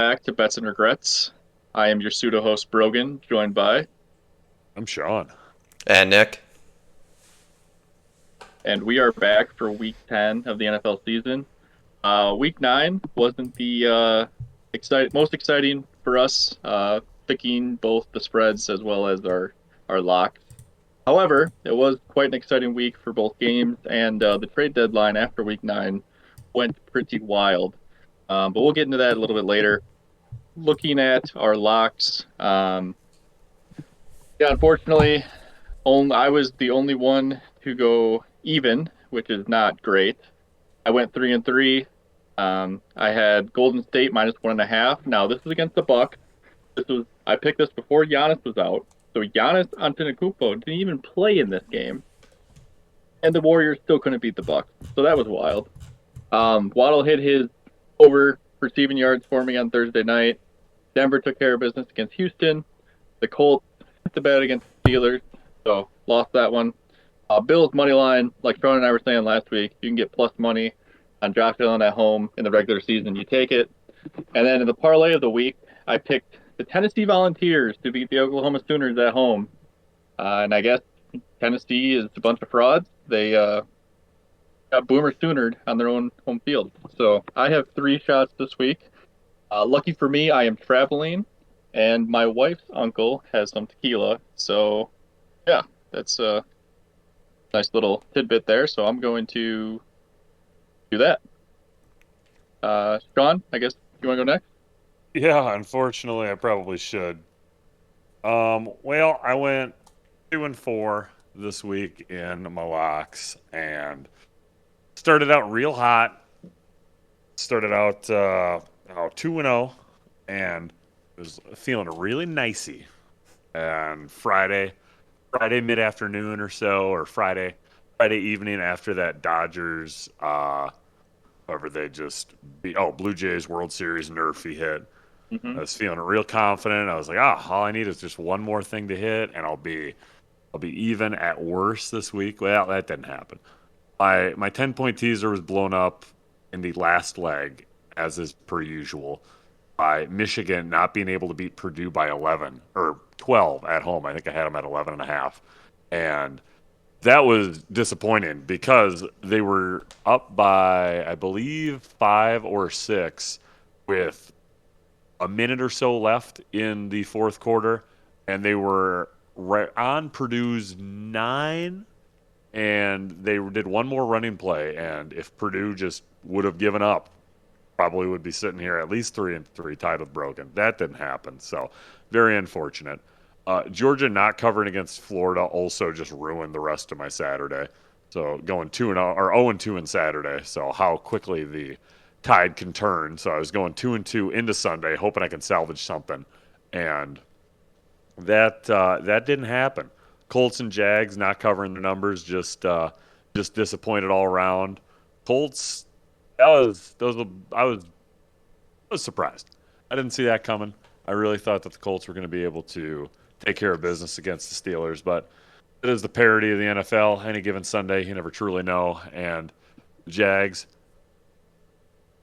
Back to Bets and Regrets. I am your pseudo host, Brogan, joined by, I'm Sean. And Nick. And we are back for week 10 of the NFL season. Week 9 wasn't the most exciting for us, picking both the spreads as well as our locks. However, it was quite an exciting week for both games, and the trade deadline after week 9 went pretty wild. But we'll get into that a little bit later. Looking at our locks, yeah, unfortunately, I was the only one to go even, which is not great. I went 3-3. I had Golden State -1.5. Now this is against the Bucks. I picked this before Giannis was out, so Giannis Antetokounmpo didn't even play in this game, and the Warriors still couldn't beat the Bucks. So that was wild. Waddle hit his over receiving yards for me on Thursday night. Denver took care of business against Houston. The Colts hit the bed against the Steelers, so lost that one. Bills money line, like Sean and I were saying last week, you can get plus money on Josh Allen at home in the regular season. You take it. And then in the parlay of the week, I picked the Tennessee Volunteers to beat the Oklahoma Sooners at home. And I guess Tennessee is a bunch of frauds. They got Boomer Soonered on their own home field. So I have three shots this week. Lucky for me, I am traveling, and my wife's uncle has some tequila. So yeah, that's a nice little tidbit there. So I'm going to do that. Sean, I guess you want to go next? Yeah, unfortunately, I probably should. Well, I went 2-4 this week in my locks and started out real hot. Started out 2-0 and was feeling really nicey. And Friday mid-afternoon or so, or Friday evening after that Dodgers, however they just Blue Jays World Series nerfy hit. Mm-hmm. I was feeling real confident. I was like, all I need is just one more thing to hit, and I'll be even at worst this week. Well, that didn't happen. My 10-point teaser was blown up in the last leg, as is per usual, by Michigan not being able to beat Purdue by 11 or 12 at home. I think I had them at 11 and a half, and that was disappointing because they were up by, I believe, 5 or 6 with a minute or so left in the fourth quarter, and they were right on Purdue's 9, and they did one more running play. And if Purdue just would have given up, probably would be sitting here at least 3-3, tied with Brogan. That didn't happen, so very unfortunate. Georgia not covering against Florida also just ruined the rest of my Saturday. So going 2-0 or 0-2 in Saturday. So how quickly the tide can turn. So I was going 2-2 into Sunday, hoping I can salvage something, and that didn't happen. Colts and Jags not covering the numbers, just disappointed all around. Colts, that was those were- I was surprised. I didn't see that coming. I really thought that the Colts were going to be able to take care of business against the Steelers, but it is the parody of the NFL. Any given Sunday, you never truly know. And the Jags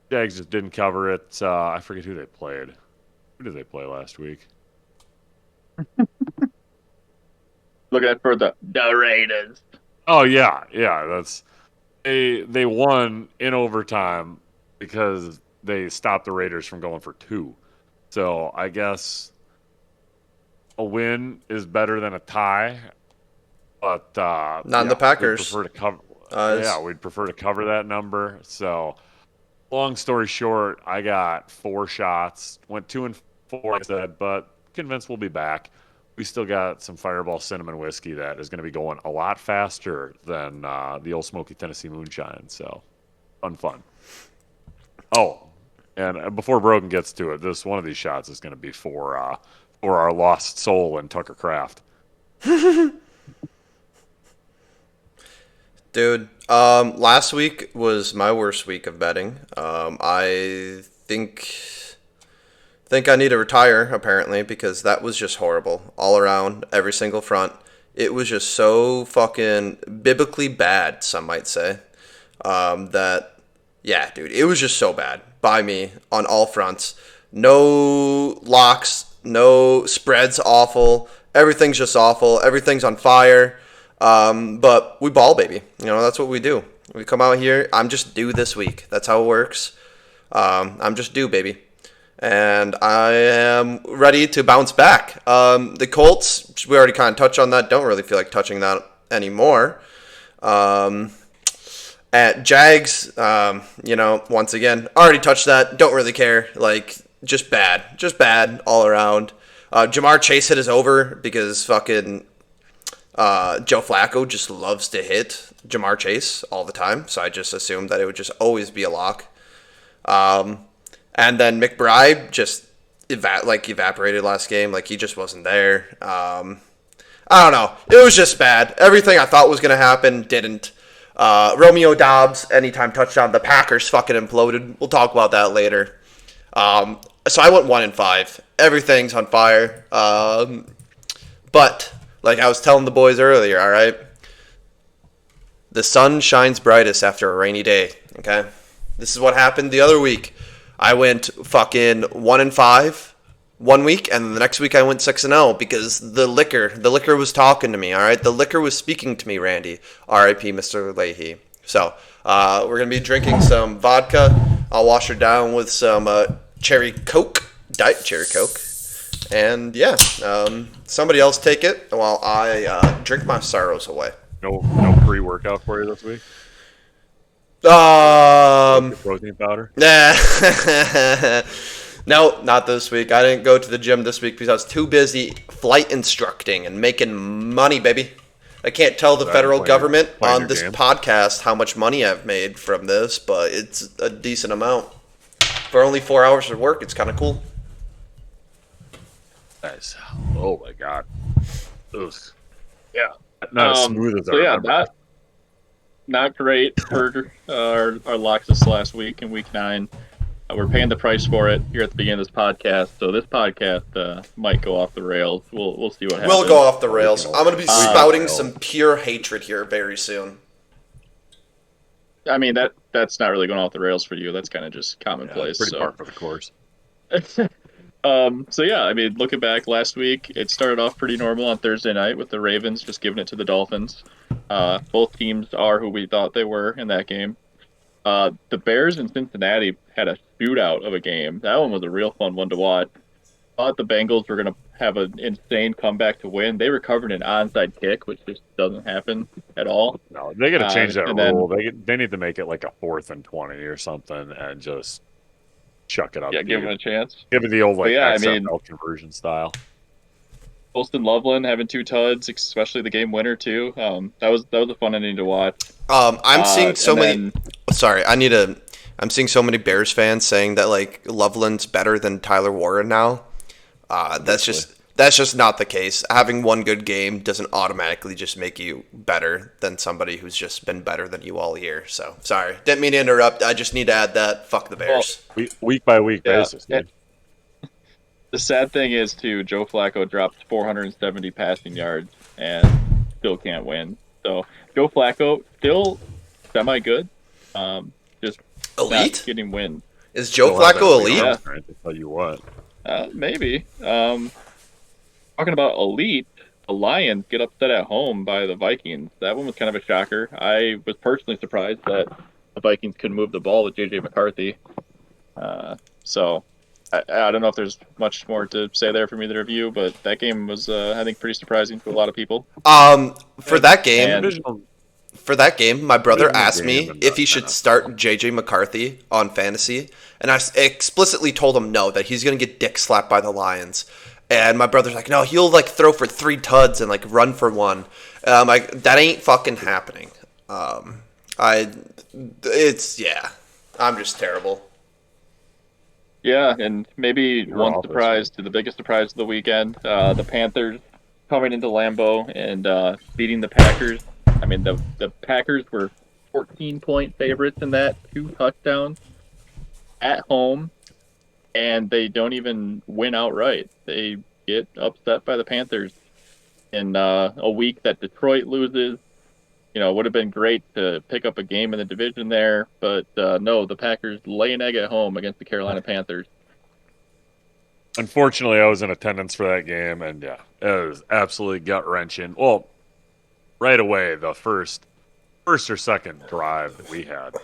just didn't cover it. I forget who they played. Who did they play last week? Looking at for the Raiders. Oh yeah. They won in overtime because they stopped the Raiders from going for 2. So I guess a win is better than a tie, but Not in the yeah, we'd Packers. prefer to cover. As Yeah, we'd prefer to cover that number. So long story short, I got 4 shots, went 2-4, like I said, but convinced we'll be back. We still got some Fireball Cinnamon whiskey that is going to be going a lot faster than the old Smoky Tennessee Moonshine. So fun. Oh, and before Brogan gets to it, this one of these shots is going to be for our lost soul and Tucker Craft. dude, last week was my worst week of betting. I think I need to retire apparently because that was just horrible all around, every single front. It was just so fucking biblically bad, some might say. That Yeah, dude, it was just so bad by me on all fronts. No locks, no spreads. Awful. Everything's just awful. Everything's on fire. But we ball, baby. That's what we do. We come out here. I'm just due this week. That's how it works. I'm just due, baby. And I am ready to bounce back. The Colts, we already kind of touched on that. Don't really feel like touching that anymore. At Jags, once again, already touched that. Don't really care. Like, just bad all around. Jamar Chase hit is over because fucking Joe Flacco just loves to hit Jamar Chase all the time. So I just assumed that it would just always be a lock. And then McBride just evaporated last game. Like, he just wasn't there. I don't know. It was just bad. Everything I thought was going to happen didn't. Romeo Dobbs, anytime touchdown. The Packers fucking imploded. We'll talk about that later. So I went 1-5. Everything's on fire. But, like I was telling the boys earlier, all right? The sun shines brightest after a rainy day, okay? This is what happened the other week. I went fucking 1-5 one week, and the next week I went 6-0 because the liquor was talking to me, all right? The liquor was speaking to me, Randy. R.I.P. Mr. Leahy. So, we're going to be drinking some vodka. I'll wash her down with some cherry Coke, Diet Cherry Coke. And, yeah, somebody else take it while I drink my sorrows away. No pre-workout for you this week? Protein powder? Nah. No, not this week. I didn't go to the gym this week because I was too busy flight instructing and making money, baby. I can't tell the federal government on this podcast how much money I've made from this, but it's a decent amount. For only 4 hours of work, it's kind of cool. Nice. Oh my god. Ugh. Yeah. Not as smooth as I remember. Not great for our locks this last week in week 9. We're paying the price for it here at the beginning of this podcast, so this podcast might go off the rails. We'll see what happens. We'll go off the rails. I'm going to be spouting some pure hatred here very soon. I mean, that's not really going off the rails for you. That's kind of just commonplace. Pretty par for the course. So yeah, I mean, looking back last week, it started off pretty normal on Thursday night with the Ravens just giving it to the Dolphins. Both teams are who we thought they were in that game. The Bears in Cincinnati had a shootout of a game. That one was a real fun one to watch. Thought the Bengals were going to have an insane comeback to win. They recovered an onside kick, which just doesn't happen at all. No, they got to change that rule. They need to make it like a 4th and 20 or something and just chuck it up. Yeah, give them a chance. Give it the old XFL conversion style. Colston Loveland having 2 tuds, especially the game winner too. That was a fun ending to watch. I'm seeing so many. Sorry, I'm seeing so many Bears fans saying that like Loveland's better than Tyler Warren now. That's just not the case. Having one good game doesn't automatically just make you better than somebody who's just been better than you all year. So sorry, didn't mean to interrupt. I just need to add that. Fuck the Bears. Well, week by week basis. Dude. The sad thing is too, Joe Flacco dropped 470 passing yards and still can't win. So Joe Flacco still semi good. Just elite not getting wins. Is Joe Flacco elite? Yeah. To tell you what. Maybe. Talking about elite, the Lions get upset at home by the Vikings. That one was kind of a shocker. I was personally surprised that the Vikings couldn't move the ball with J.J. McCarthy. So I don't know if there's much more to say there from either of you, but that game was, I think, pretty surprising to a lot of people. For that game, my brother asked me if he should start J.J. McCarthy on fantasy, and I explicitly told him no, that he's going to get dick slapped by the Lions. And my brother's like, no, he'll like throw for 3 tuds and like run for 1. Like that ain't fucking happening. I'm just terrible. Yeah, and maybe one surprise to the biggest surprise of the weekend, the Panthers coming into Lambeau and beating the Packers. I mean, the Packers were 14-point favorites in that, 2 touchdowns at home, and they don't even win outright. They get upset by the Panthers in a week that Detroit loses. You know, it would have been great to pick up a game in the division there, but no, the Packers lay an egg at home against the Carolina Panthers. Unfortunately, I was in attendance for that game, and yeah, it was absolutely gut wrenching. Well, right away, the first or second drive that we had,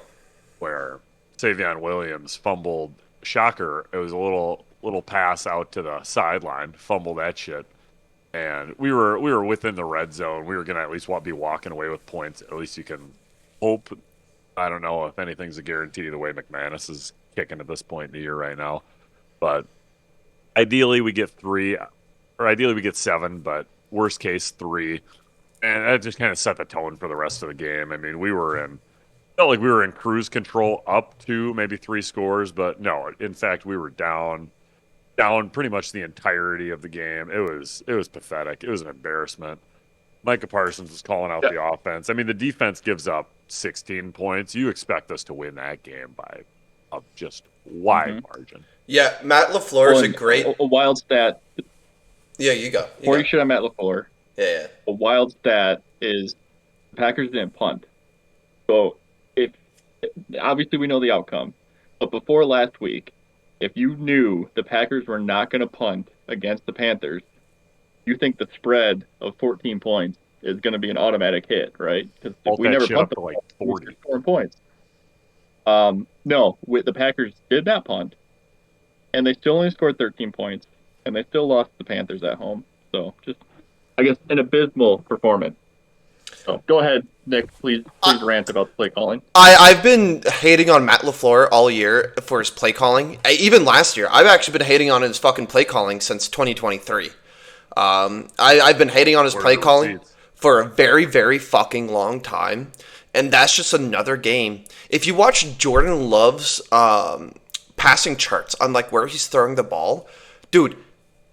where Savion Williams fumbled. Shocker! It was a little pass out to the sideline, fumbled that shit, and we were within the red zone. We were gonna at least be walking away with points. At least you can hope. I don't know if anything's a guarantee the way McManus is kicking at this point in the year right now, but ideally we get 3, or ideally we get 7, but worst case 3, and that just kind of set the tone for the rest of the game. I mean, felt like we were in cruise control up to maybe 3 scores, but no, in fact we were down pretty much the entirety of the game. It was pathetic. It was an embarrassment. Micah Parsons was calling out Yeah. the offense. I mean, the defense gives up 16 points. You expect us to win that game by a just wide margin. Yeah, Matt LaFleur is a great. A wild stat. Yeah, you go. Before you shit on Matt LaFleur, Yeah. a wild stat is the Packers didn't punt. So if obviously we know the outcome, but before last week, if you knew the Packers were not going to punt against the Panthers, you think the spread of 14 points is going to be an automatic hit, right? Because Bulk we that never shit punt up to like 40. 4 points. No, the Packers did not punt, and they still only scored 13 points, and they still lost the Panthers at home. So just, I guess, an abysmal performance. So go ahead, Nick. Please rant about the play calling. I've been hating on Matt LaFleur all year for his play calling. Even last year, I've actually been hating on his fucking play calling since 2023. I've been hating on his play calling for a very, very fucking long time. And that's just another game. If you watch Jordan Love's passing charts on like where he's throwing the ball, dude,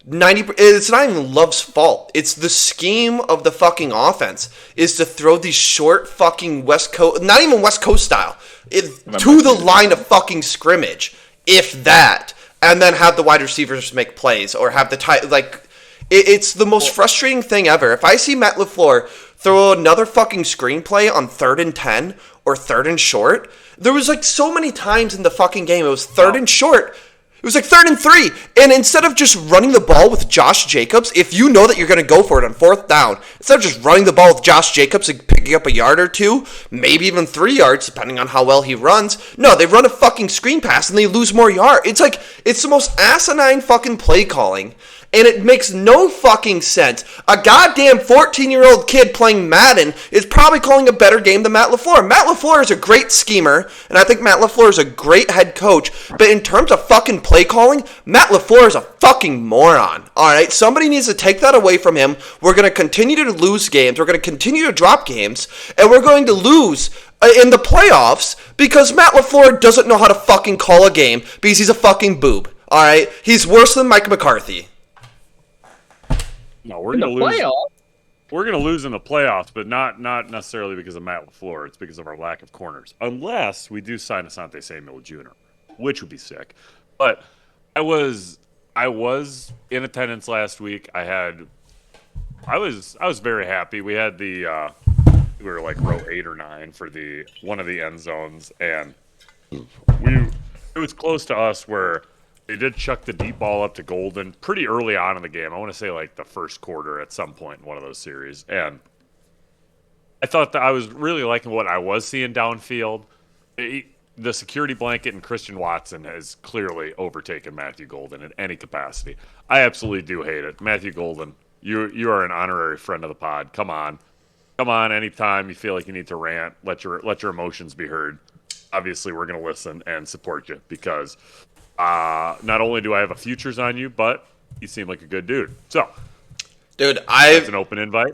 it's not even Love's fault. It's the scheme of the fucking offense is to throw these short fucking West Coast, not even West Coast style, to the line of fucking scrimmage, if that, and then have the wide receivers make plays or have the tight like. It's the most frustrating thing ever. If I see Matt LaFleur throw another fucking screenplay on 3rd and 10 or 3rd and short, there was like so many times in the fucking game it was 3rd and short. It was like 3rd and 3. And instead of just running the ball with Josh Jacobs, if you know that you're going to go for it on 4th down, instead of just running the ball with Josh Jacobs and picking up a yard or 2, maybe even 3 yards, depending on how well he runs, no, they run a fucking screen pass and they lose more yards. It's like, it's the most asinine fucking play calling. And it makes no fucking sense. A goddamn 14-year-old kid playing Madden is probably calling a better game than Matt LaFleur. Matt LaFleur is a great schemer, and I think Matt LaFleur is a great head coach. But in terms of fucking play calling, Matt LaFleur is a fucking moron. Alright, somebody needs to take that away from him. We're going to continue to lose games. We're going to continue to drop games. And we're going to lose in the playoffs because Matt LaFleur doesn't know how to fucking call a game because he's a fucking boob. Alright? He's worse than Mike McCarthy. No, we're In the gonna lose. playoffs, We're gonna lose in the playoffs, but not necessarily because of Matt LaFleur. It's because of our lack of corners, unless we do sign Asante Samuel Jr., which would be sick. But I was in attendance last week. I was very happy. We had we were like row 8 or 9 for one of the end zones, and it was close to us where they did chuck the deep ball up to Golden pretty early on in the game. I want to say like the first quarter at some point in one of those series. And I thought that I was really liking what I was seeing downfield. The security blanket and Christian Watson has clearly overtaken Matthew Golden in any capacity. I absolutely do hate it. Matthew Golden, you are an honorary friend of the pod. Come on. Anytime you feel like you need to rant, let your emotions be heard. Obviously, we're going to listen and support you because not only do I have a futures on you, but you seem like a good dude. So, dude, that's an open invite.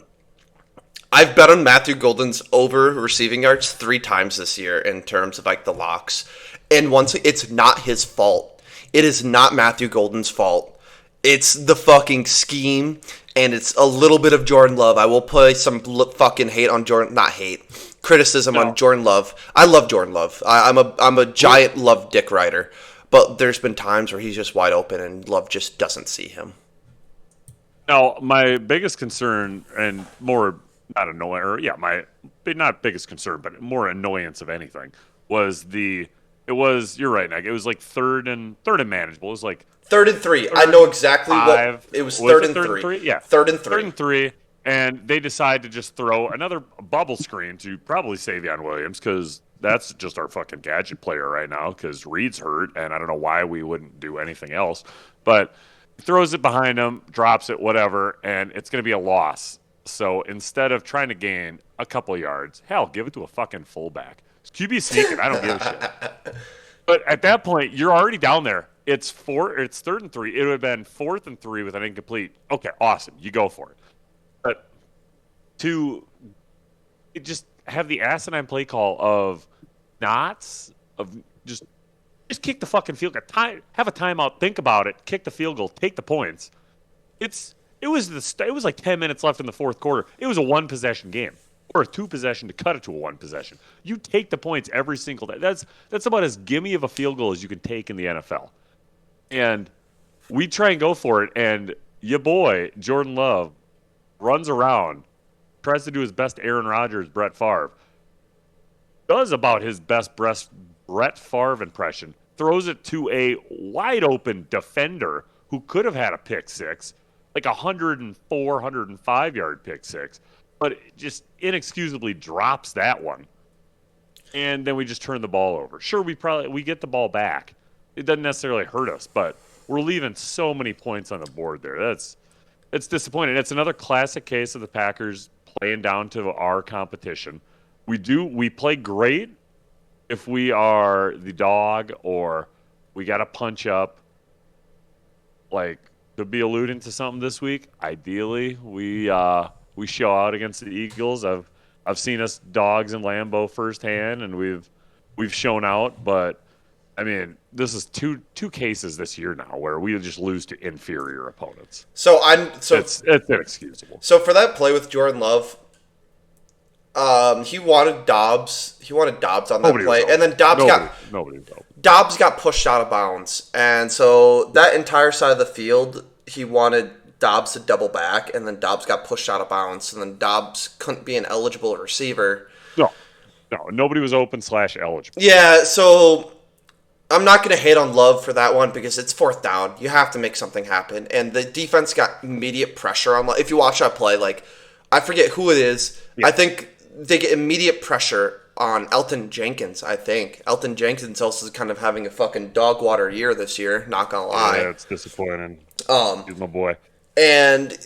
I've bet on Matthew Golden's over receiving yards 3 times this year in terms of like the locks. And once it's not his fault. It is not Matthew Golden's fault. It's the fucking scheme, and it's a little bit of Jordan Love. I will put some fucking hate on Jordan, not hate, criticism on Jordan Love. I love Jordan Love. I'm a giant Love dick rider. But there's been times where he's just wide open and Love just doesn't see him. Now, my biggest concern and more not annoying, or not biggest concern, but more annoyance of anything was the It was. You're right, Nick. It was like third and manageable. It was like 3rd and 3. I third know and exactly what five. it was. Was Third it and third and three. three? Yeah, 3rd and 3. third and three. And they decide to just throw another bubble screen to probably Savion Williams because that's just our fucking gadget player right now because Reed's hurt, and I don't know why we wouldn't do anything else. But he throws it behind him, drops it, whatever, and it's going to be a loss. So instead of trying to gain a couple of yards, hell, give it to a fucking fullback. QB sneaking, I don't give a shit. But at that point, you're already down there. It's 3rd and 3. It would have been 4th and 3 with an incomplete. Okay, awesome. You go for it. But to just have the asinine play call of knots of just kick the fucking field goal. Have a timeout. Think about it. Kick the field goal. Take the points. It was like 10 minutes left in the fourth quarter. It was a one possession game or a two possession to cut it to a one possession. You take the points every single day. That's about as gimme of a field goal as you can take in the NFL. And we try and go for it, and your boy Jordan Love runs around, tries to do his best Aaron Rodgers, Brett Favre, does about his best Brett Favre impression, throws it to a wide open defender who could have had a pick six, like 104, 105-yard pick six, but it just inexcusably drops that one. And then we just turn the ball over. Sure, we get the ball back. It doesn't necessarily hurt us, but we're leaving so many points on the board there. It's disappointing. It's another classic case of the Packers playing down to our competition. We play great if we are the dog or we got to punch up. Like, could be alluding to something this week. Ideally, we show out against the Eagles. I've seen us dogs in Lambeau firsthand, and we've shown out. But I mean, this is two cases this year now where we just lose to inferior opponents. It's inexcusable. So for that play with Jordan Love, he wanted Dobbs. He wanted Dobbs on that play, and then nobody was open. Dobbs got pushed out of bounds, and so that entire side of the field, he wanted Dobbs to double back, and then Dobbs got pushed out of bounds, and then Dobbs couldn't be an eligible receiver. No, nobody was open / eligible. Yeah, so I'm not going to hate on Love for that one because it's 4th down. You have to make something happen, and the defense got immediate pressure on. If you watch that play, like I forget who it is. Yeah. I think they get immediate pressure on Elton Jenkins, I think. Elton Jenkins also is kind of having a fucking dog water year this year, not gonna lie. Yeah, it's disappointing. He's my boy. And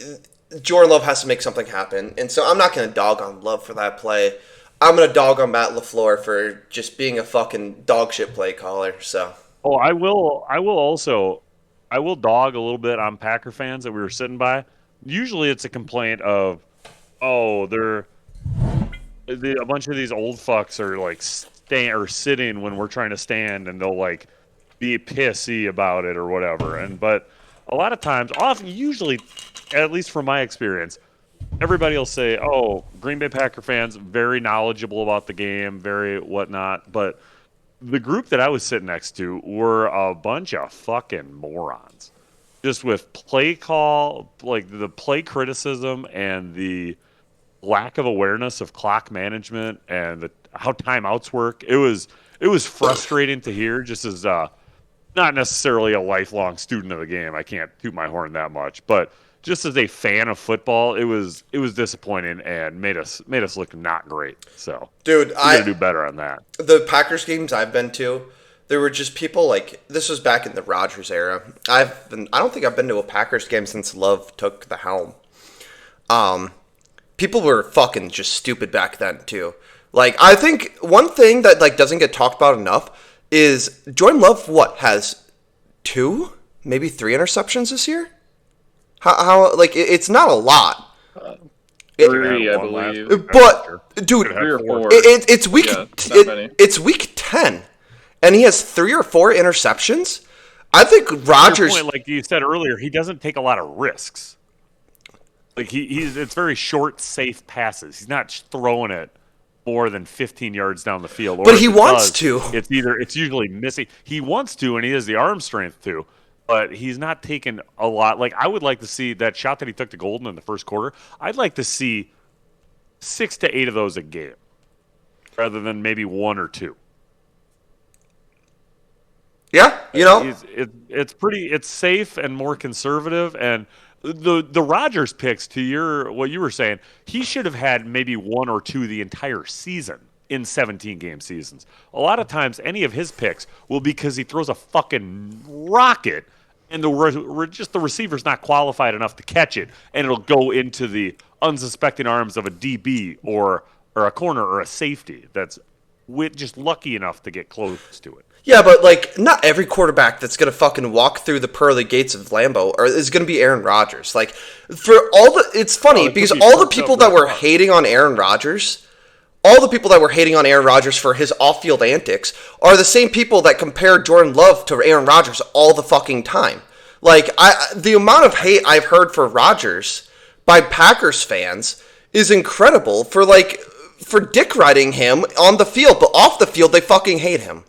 Jordan Love has to make something happen. And so I'm not gonna dog on Love for that play. I'm gonna dog on Matt LaFleur for just being a fucking dog shit play caller. So I will dog a little bit on Packer fans that we were sitting by. Usually it's a complaint of, a bunch of these old fucks are like sitting when we're trying to stand, and they'll like be pissy about it or whatever. But a lot of times, usually, at least from my experience, everybody will say, "Oh, Green Bay Packer fans very knowledgeable about the game, very whatnot." But the group that I was sitting next to were a bunch of fucking morons, just with play call, like the play criticism and the lack of awareness of clock management and how timeouts work. It was frustrating to hear, just as not necessarily a lifelong student of the game. I can't toot my horn that much, but just as a fan of football, it was disappointing and made us look not great. So, dude, we gotta do better on that. The Packers games I've been to, there were just people like, this was back in the Rodgers era. I don't think I've been to a Packers game since Love took the helm. People were fucking just stupid back then too. Like, I think one thing that like doesn't get talked about enough is Jordan Love. Has 2, maybe 3 interceptions this year? How like it's not a lot. 3, I believe. But dude, 3 or 4. It's week. Yeah, it's week 10, and he has 3 or 4 interceptions. I think Rodgers, point, like you said earlier, he doesn't take a lot of risks. Like it's very short, safe passes. He's not throwing it more than 15 yards down the field. But he wants to. It's usually missing. He wants to, and he has the arm strength to. But he's not taking a lot. Like, I would like to see that shot that he took to Golden in the first quarter. I'd like to see 6 to 8 of those a game, rather than maybe 1 or 2. Yeah, It's safe and more conservative. And the Rodgers picks, to what you were saying, he should have had maybe one or two the entire season in 17 game seasons. A lot of times, any of his picks will be because he throws a fucking rocket. And just the receiver's not qualified enough to catch it, and it'll go into the unsuspecting arms of a DB or a corner or a safety that's just lucky enough to get close to it. yeah, but like not every quarterback that's gonna fucking walk through the pearly gates of Lambeau is gonna be Aaron Rodgers. Like for all the, it's funny It could because be all the fucked up people that Brett were Favre. hating on Aaron Rodgers, all the people that were hating on Aaron Rodgers for his off-field antics are the same people that compare Jordan Love to Aaron Rodgers all the fucking time. Like the amount of hate I've heard for Rodgers by Packers fans is incredible for dick riding him on the field, but off the field they fucking hate him.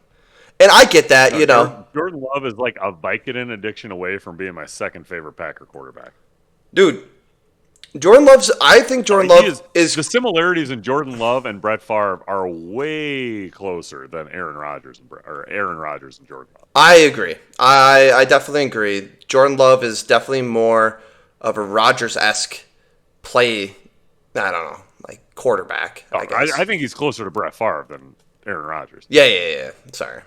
And I get that, you know. Jordan Love is like a Vicodin addiction away from being my second favorite Packer quarterback. Dude, I think Jordan Love is the similarities in Jordan Love and Brett Favre are way closer than Aaron Rodgers and Jordan Love. I agree. I definitely agree. Jordan Love is definitely more of a Rodgers-esque play, I don't know, like quarterback, I guess. I think he's closer to Brett Favre than Aaron Rodgers. Yeah. Sorry.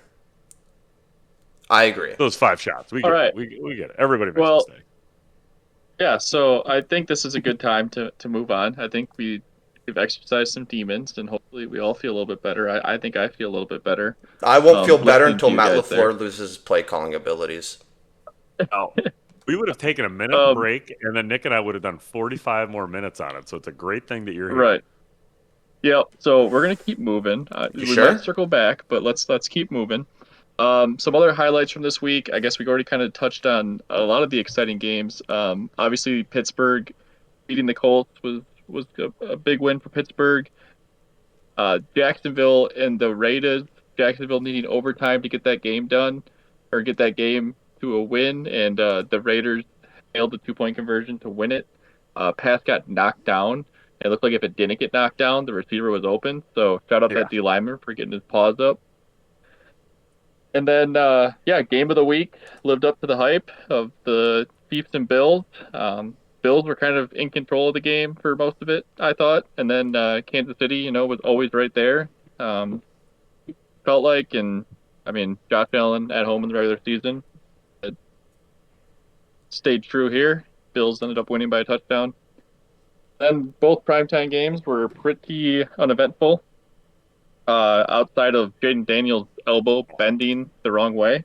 I agree. Those 5 shots. We get All it. right. We get it. Everybody makes Well, mistakes. yeah, so I think this is a good time to move on. I think we've exercised some demons, and hopefully we all feel a little bit better. I think I feel a little bit better. I won't feel better Listening until to you Matt guys there. LaFleur loses his play calling abilities. Now, we would have taken a minute break, and then Nick and I would have done 45 more minutes on it. So it's a great thing that you're here. Right. Yep. So we're gonna keep moving. We sure? might circle back, but let's keep moving. Some other highlights from this week. I guess we already kind of touched on a lot of the exciting games. Obviously Pittsburgh beating the Colts was a big win for Pittsburgh. Jacksonville and the Raiders. Jacksonville needing overtime to get that game done, or get that game to a win, and the Raiders failed the 2-point conversion to win it. Pass got knocked down. It looked like if it didn't get knocked down, the receiver was open. So shout out that D lineman for getting his paws up. And then, game of the week lived up to the hype of the Chiefs and Bills. Bills were kind of in control of the game for most of it, I thought. And then Kansas City, was always right there. Felt like, and I mean, Josh Allen at home in the regular season it stayed true here. Bills ended up winning by a touchdown. Then both primetime games were pretty uneventful. Outside of Jaden Daniels' elbow bending the wrong way.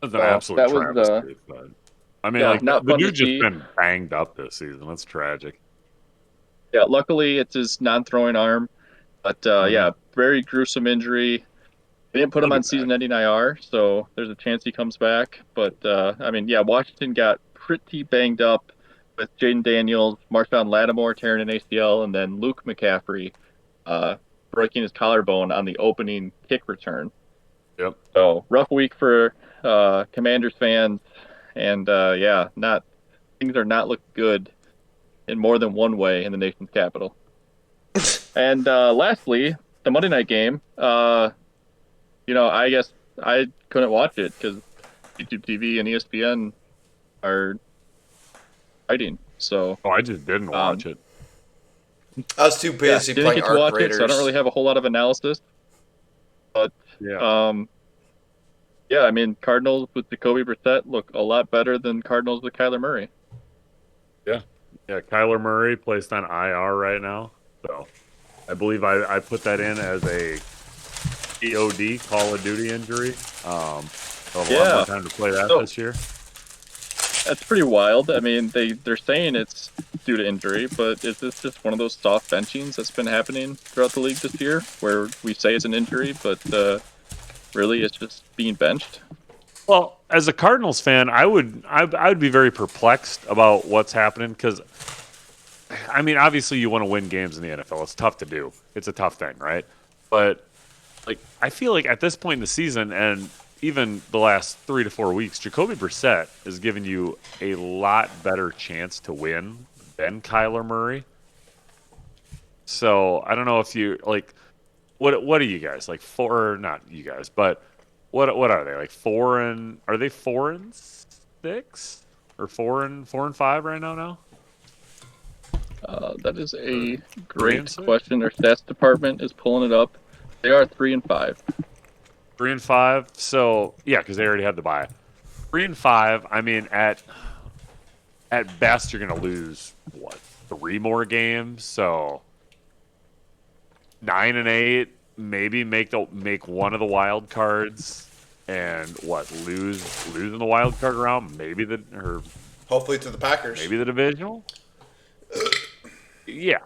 That's an absolute travesty. I mean, not the fun to dude's just see. been banged up this season. That's tragic. Yeah, luckily it's his non-throwing arm. But very gruesome injury. They didn't put him on season-ending IR, so there's a chance he comes back. But, Washington got pretty banged up with Jaden Daniels, Marshawn Lattimore tearing an ACL, and then Luke McCaffrey breaking his collarbone on the opening kick return. Yep. So, rough week for Commanders fans. And, things are not looking good in more than one way in the nation's capital. And lastly, the Monday night game. I guess I couldn't watch it because YouTube TV and ESPN are fighting. So I just didn't watch it. I was too busy didn't playing get to Arc watch Raiders. it, so I don't really have a whole lot of analysis. But Cardinals with Jacoby Brissett look a lot better than Cardinals with Kyler Murray. Yeah, Kyler Murray placed on IR right now, so I believe I put that in as a COD, Call of Duty injury. I'll have a lot more time to play that this year. That's pretty wild. I mean, they're saying it's due to injury, but is this just one of those soft benchings that's been happening throughout the league this year, where we say it's an injury, but really it's just being benched? Well, as a Cardinals fan, I would be very perplexed about what's happening because, I mean, obviously you want to win games in the NFL. It's tough to do. It's a tough thing, right? But I feel like at this point in the season, and even the last 3 to 4 weeks, Jacoby Brissett is giving you a lot better chance to win than Kyler Murray. So I don't know if you what are you guys like for? Not you guys, but what are they like? Are they 4-6 or 4-5 right now? That is a Three and great six, question. Their stats department is pulling it up. They are 3-5. 3-5. So yeah, because they already had the bye. 3-5. I mean, at best, you're going to lose what 3 more games. So 9-8, maybe make one of the wild cards, and what lose in the wild card round. Hopefully to the Packers. Maybe the divisional. Yeah,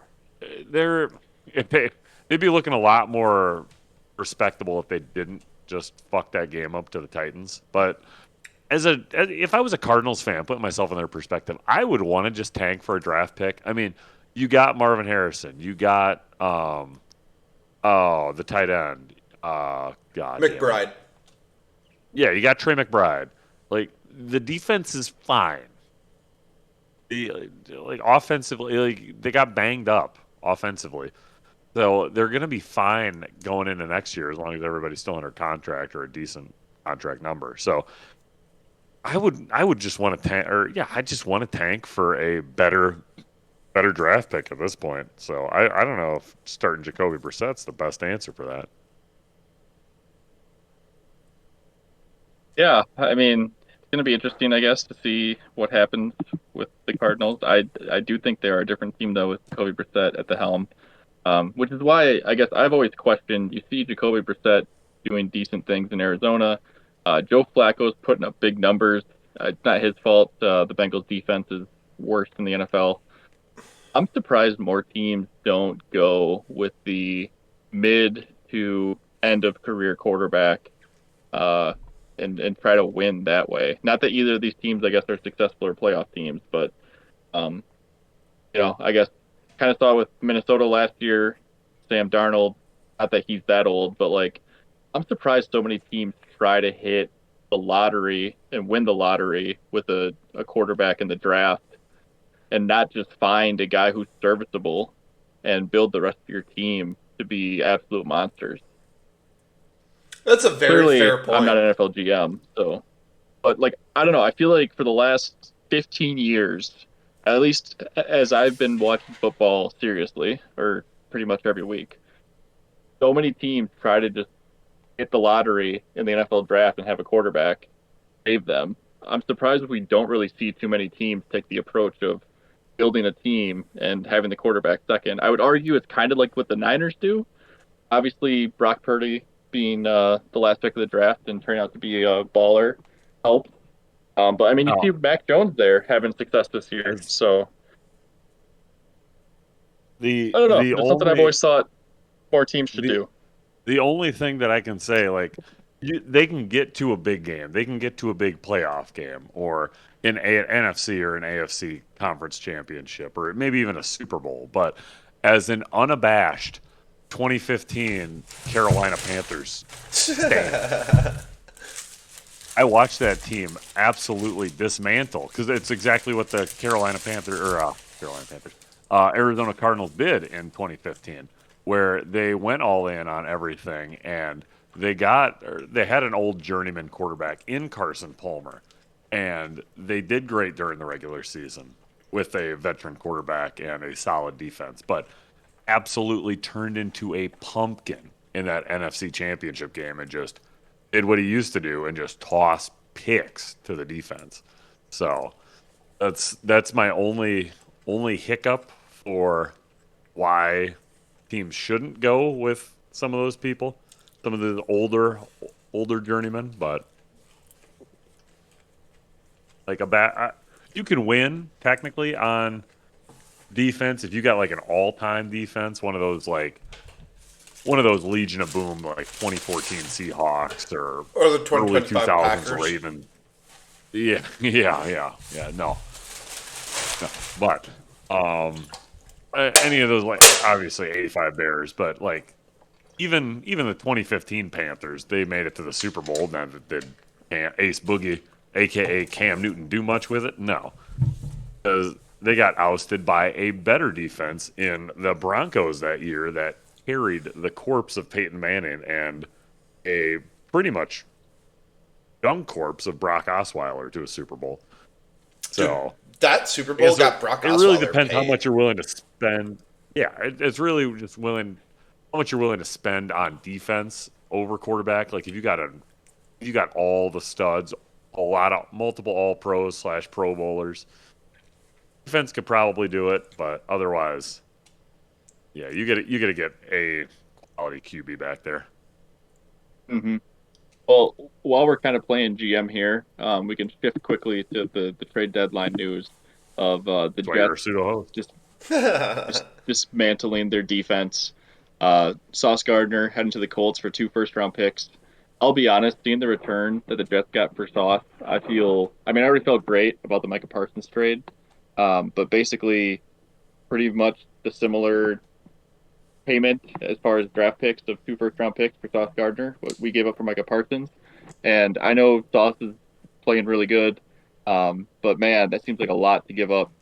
they're if they'd be looking a lot more respectable if they didn't just fuck that game up to the Titans. But if I was a Cardinals fan, putting myself in their perspective, I would want to just tank for a draft pick. I mean, you got Marvin Harrison, you got the tight end, God damn it, McBride. yeah, you got Trey McBride. Like the defense is fine. Like offensively, like they got banged up offensively. So they're going to be fine going into next year as long as everybody's still under contract or a decent contract number. So I would just want to tank, or yeah, I just want to tank for a better draft pick at this point. So I don't know if starting Jacoby Brissett's the best answer for that. Yeah, I mean, it's going to be interesting, I guess, to see what happens with the Cardinals. I do think they are a different team though with Jacoby Brissett at the helm, which is why I guess I've always questioned. You see Jacoby Brissett doing decent things in Arizona. Joe Flacco's putting up big numbers. It's not his fault. The Bengals defense is worse in the NFL. I'm surprised more teams don't go with the mid to end of career quarterback uh, and try to win that way. Not that either of these teams, I guess, are successful or playoff teams, but um, I guess kind of saw with Minnesota last year, Sam Darnold. Not that he's that old, but like I'm surprised so many teams try to hit the lottery and win the lottery with a quarterback in the draft and not just find a guy who's serviceable and build the rest of your team to be absolute monsters. That's a very Clearly, fair I'm not point. an NFL GM, so but like I don't know, I feel like for the last 15 years, at least as I've been watching football seriously or pretty much every week, so many teams try to just hit the lottery in the NFL draft and have a quarterback save them. I'm surprised we don't really see too many teams take the approach of building a team and having the quarterback second. I would argue it's kind of like what the Niners do. Obviously, Brock Purdy being the last pick of the draft and turning out to be a baller helped. But I mean, you see Oh, Mac Jones there having success this year. as So the I don't know. the Just something I've only always thought more teams should the do. the only thing that I can say, like, they can get to a big game, they can get to a big playoff game, or an NFC or an AFC conference championship, or maybe even a Super Bowl. But as an unabashed 2015 Carolina Panthers stand, I watched that team absolutely dismantle because it's exactly what the Arizona Cardinals did in 2015, where they went all in on everything and they had an old journeyman quarterback in Carson Palmer, and they did great during the regular season with a veteran quarterback and a solid defense, but absolutely turned into a pumpkin in that NFC Championship game and just did what he used to do and just toss picks to the defense. So that's my only hiccup for why teams shouldn't go with some of those people, some of the older journeymen. But like you can win technically on defense if you got like an all-time defense, one of those Legion of Boom like 2014 Seahawks or Or the early 2025 2000s Packers. Ravens. Yeah, yeah. No, no. But any of those, like obviously 85 Bears, but like even the 2015 Panthers, they made it to the Super Bowl. Now, did Ace Boogie, aka Cam Newton, do much with it? No, because they got ousted by a better defense in the Broncos that year that carried the corpse of Peyton Manning and a pretty much dung corpse of Brock Osweiler to a Super Bowl. Dude, So that Super I guess Bowl got Brock it really Osweiler depends how paid. much you're willing to spend. Yeah, it's really just how much you're willing to spend on defense over quarterback. Like if you got all the studs, a lot of multiple All Pros / Pro Bowlers, defense could probably do it, but otherwise, yeah, you got to get a quality QB back there. Hmm. Well, while we're kind of playing GM here, we can shift quickly to the trade deadline news of the That's why you're Jets a pseudo host. just dismantling their defense. Sauce Gardner heading to the Colts for 2 first-round picks. I'll be honest, seeing the return that the Jets got for Sauce, I mean, I already felt great about the Micah Parsons trade, but basically pretty much the similar payment as far as draft picks of 2 first-round picks for Sauce Gardner, what we gave up for Micah Parsons. And I know Sauce is playing really good, but man, that seems like a lot to give up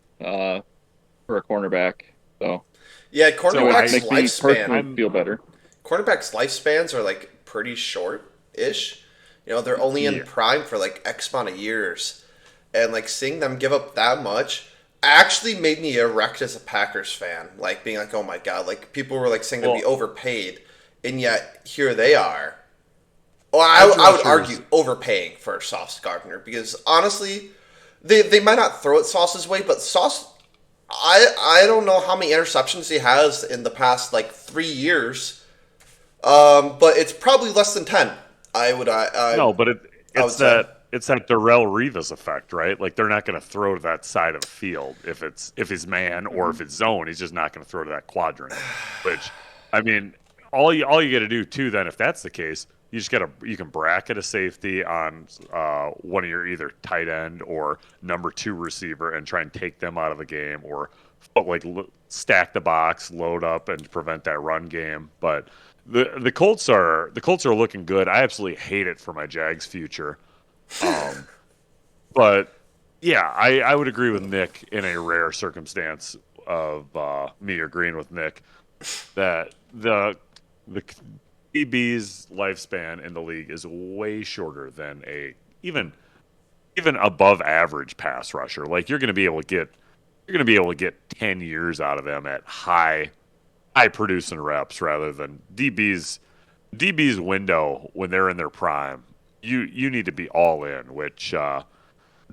for a cornerback. So Yeah, So anyway, cornerbacks makes me lifespan. personally I'm feel better. Cornerbacks lifespans are like pretty short-ish. They're only in yeah. prime for like X amount of years, and like seeing them give up that much actually made me erect as a Packers fan. Like being like, oh my god, like people were like saying they'd be Well, overpaid, and yet here they are. Well, edge I would rushers. argue overpaying for Sauce Gardner because honestly, they might not throw it Sauce's way, but Sauce, I don't know how many interceptions he has in the past like 3 years, but it's probably less than 10. No, but I would it's say. that Darrell Revis effect, right? Like they're not going to throw to that side of the field if he's man or Hmm. if it's zone. He's just not going to throw to that quadrant. Which, I mean, all you got to do too. Then, if that's the case, you can bracket a safety on one of your either tight end or number 2 receiver and try and take them out of the game or stack the box, load up, and prevent that run game. But the Colts are looking good. I absolutely hate it for my Jags future. Um, but yeah, I would agree with Nick in a rare circumstance of me agreeing with Nick that the DB's lifespan in the league is way shorter than a even even above average pass rusher. Like you're going to be able to get 10 years out of them at high producing reps rather than DB's window when they're in their prime. You need to be all in, which the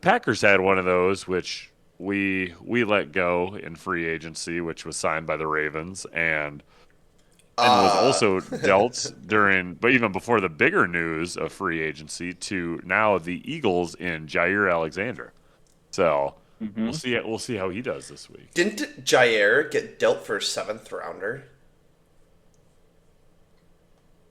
Packers had one of those, which we let go in free agency, which was signed by the Ravens and was Uh, also dealt during, but even before the bigger news of free agency to now the Eagles in Jair Alexander. So Hmm. we'll see how he does this week. didn't Jair get dealt for a seventh rounder?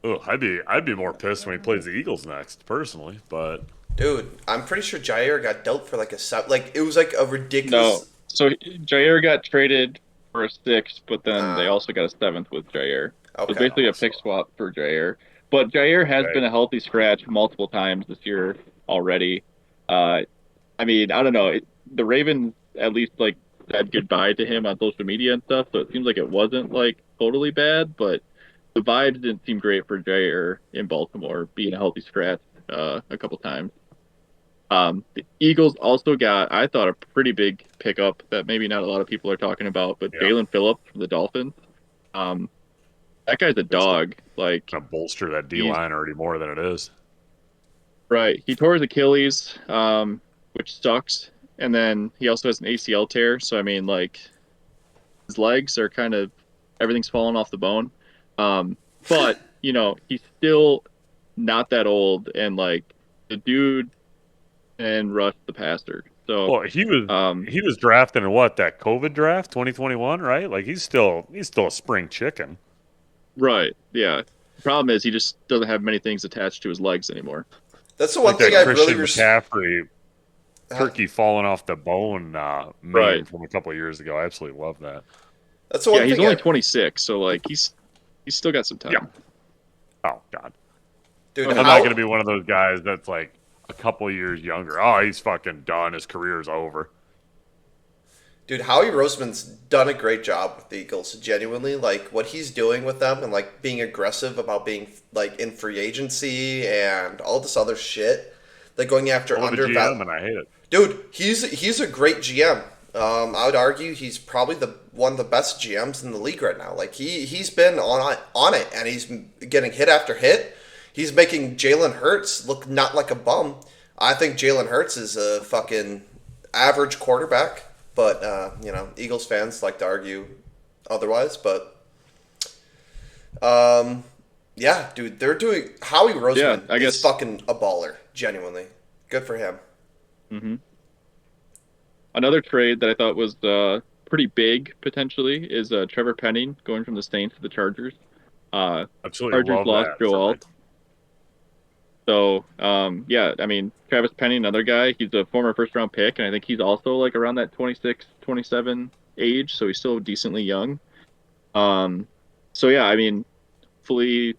Oh, I'd be more pissed when he plays the Eagles next, personally. But Dude, I'm pretty sure Jair got dealt for like a seven. Like it was like a No, ridiculous. so Jair got traded for a sixth, but then they Uh, also got a seventh with Jair. So okay. basically a pick also swap for Jair. But Jair has right. been a healthy scratch multiple times this year already. Uh, I mean, I don't know. The Ravens at least like said goodbye to him on social media and stuff, so it seems like it wasn't like totally bad, but the vibes didn't seem great for Jair in Baltimore being a healthy scratch a couple times. The Eagles also got, I thought, a pretty big pickup that maybe not a lot of people are talking about, but Yeah, Jalen Phillips from the Dolphins. Um, that guy's a it's dog. Like gonna bolster that D he's line already more than it is. right. He tore his Achilles, which sucks, and then he also has an ACL tear. So I mean, like his legs are kind of everything's falling off the bone. But he's still not that old, and like the dude and rush the passer. So, Well, um, he was drafted in what, that COVID draft 2021, right? Like he's still a spring chicken. right, yeah. The problem is he just doesn't have many things attached to his legs anymore. That's the Like one thing that I really Christian McCaffrey uh, turkey falling off the bone Right. meme from a couple of years ago. I absolutely love that. that's the Yeah, one he's thing only I 26, so like he's still got some Yeah. time. Oh God. dude Go I'm ahead. not going to how be one of those guys that's like a couple of years younger. Oh, he's fucking done. His career's over. dude Howie Roseman's done a great job with the Eagles. Genuinely, like what he's doing with them and like being aggressive about being like in free agency and all this other shit like going after I love a GM, and I hate it. Dude, he's a great GM. I would argue he's probably the one of the best GMs in the league right now. Like he's been on it, and he's getting hit after hit. He's making Jalen Hurts look not like a bum. I think Jalen Hurts is a fucking average quarterback, but Eagles fans like to argue otherwise. But yeah, dude, they're doing Howie Roseman I is guess. fucking a baller. Genuinely, good for him. Hmm. Another trade that I thought was pretty big potentially is Trevor Penning going from the Saints to the Chargers. Uh, Absolutely Chargers love lost that Joe for my. Alt, so yeah, I mean Travis Penning, another guy. He's a former first round pick, and I think he's also like around that 26, 27 age, so he's still decently young. Um, so yeah, I mean, hopefully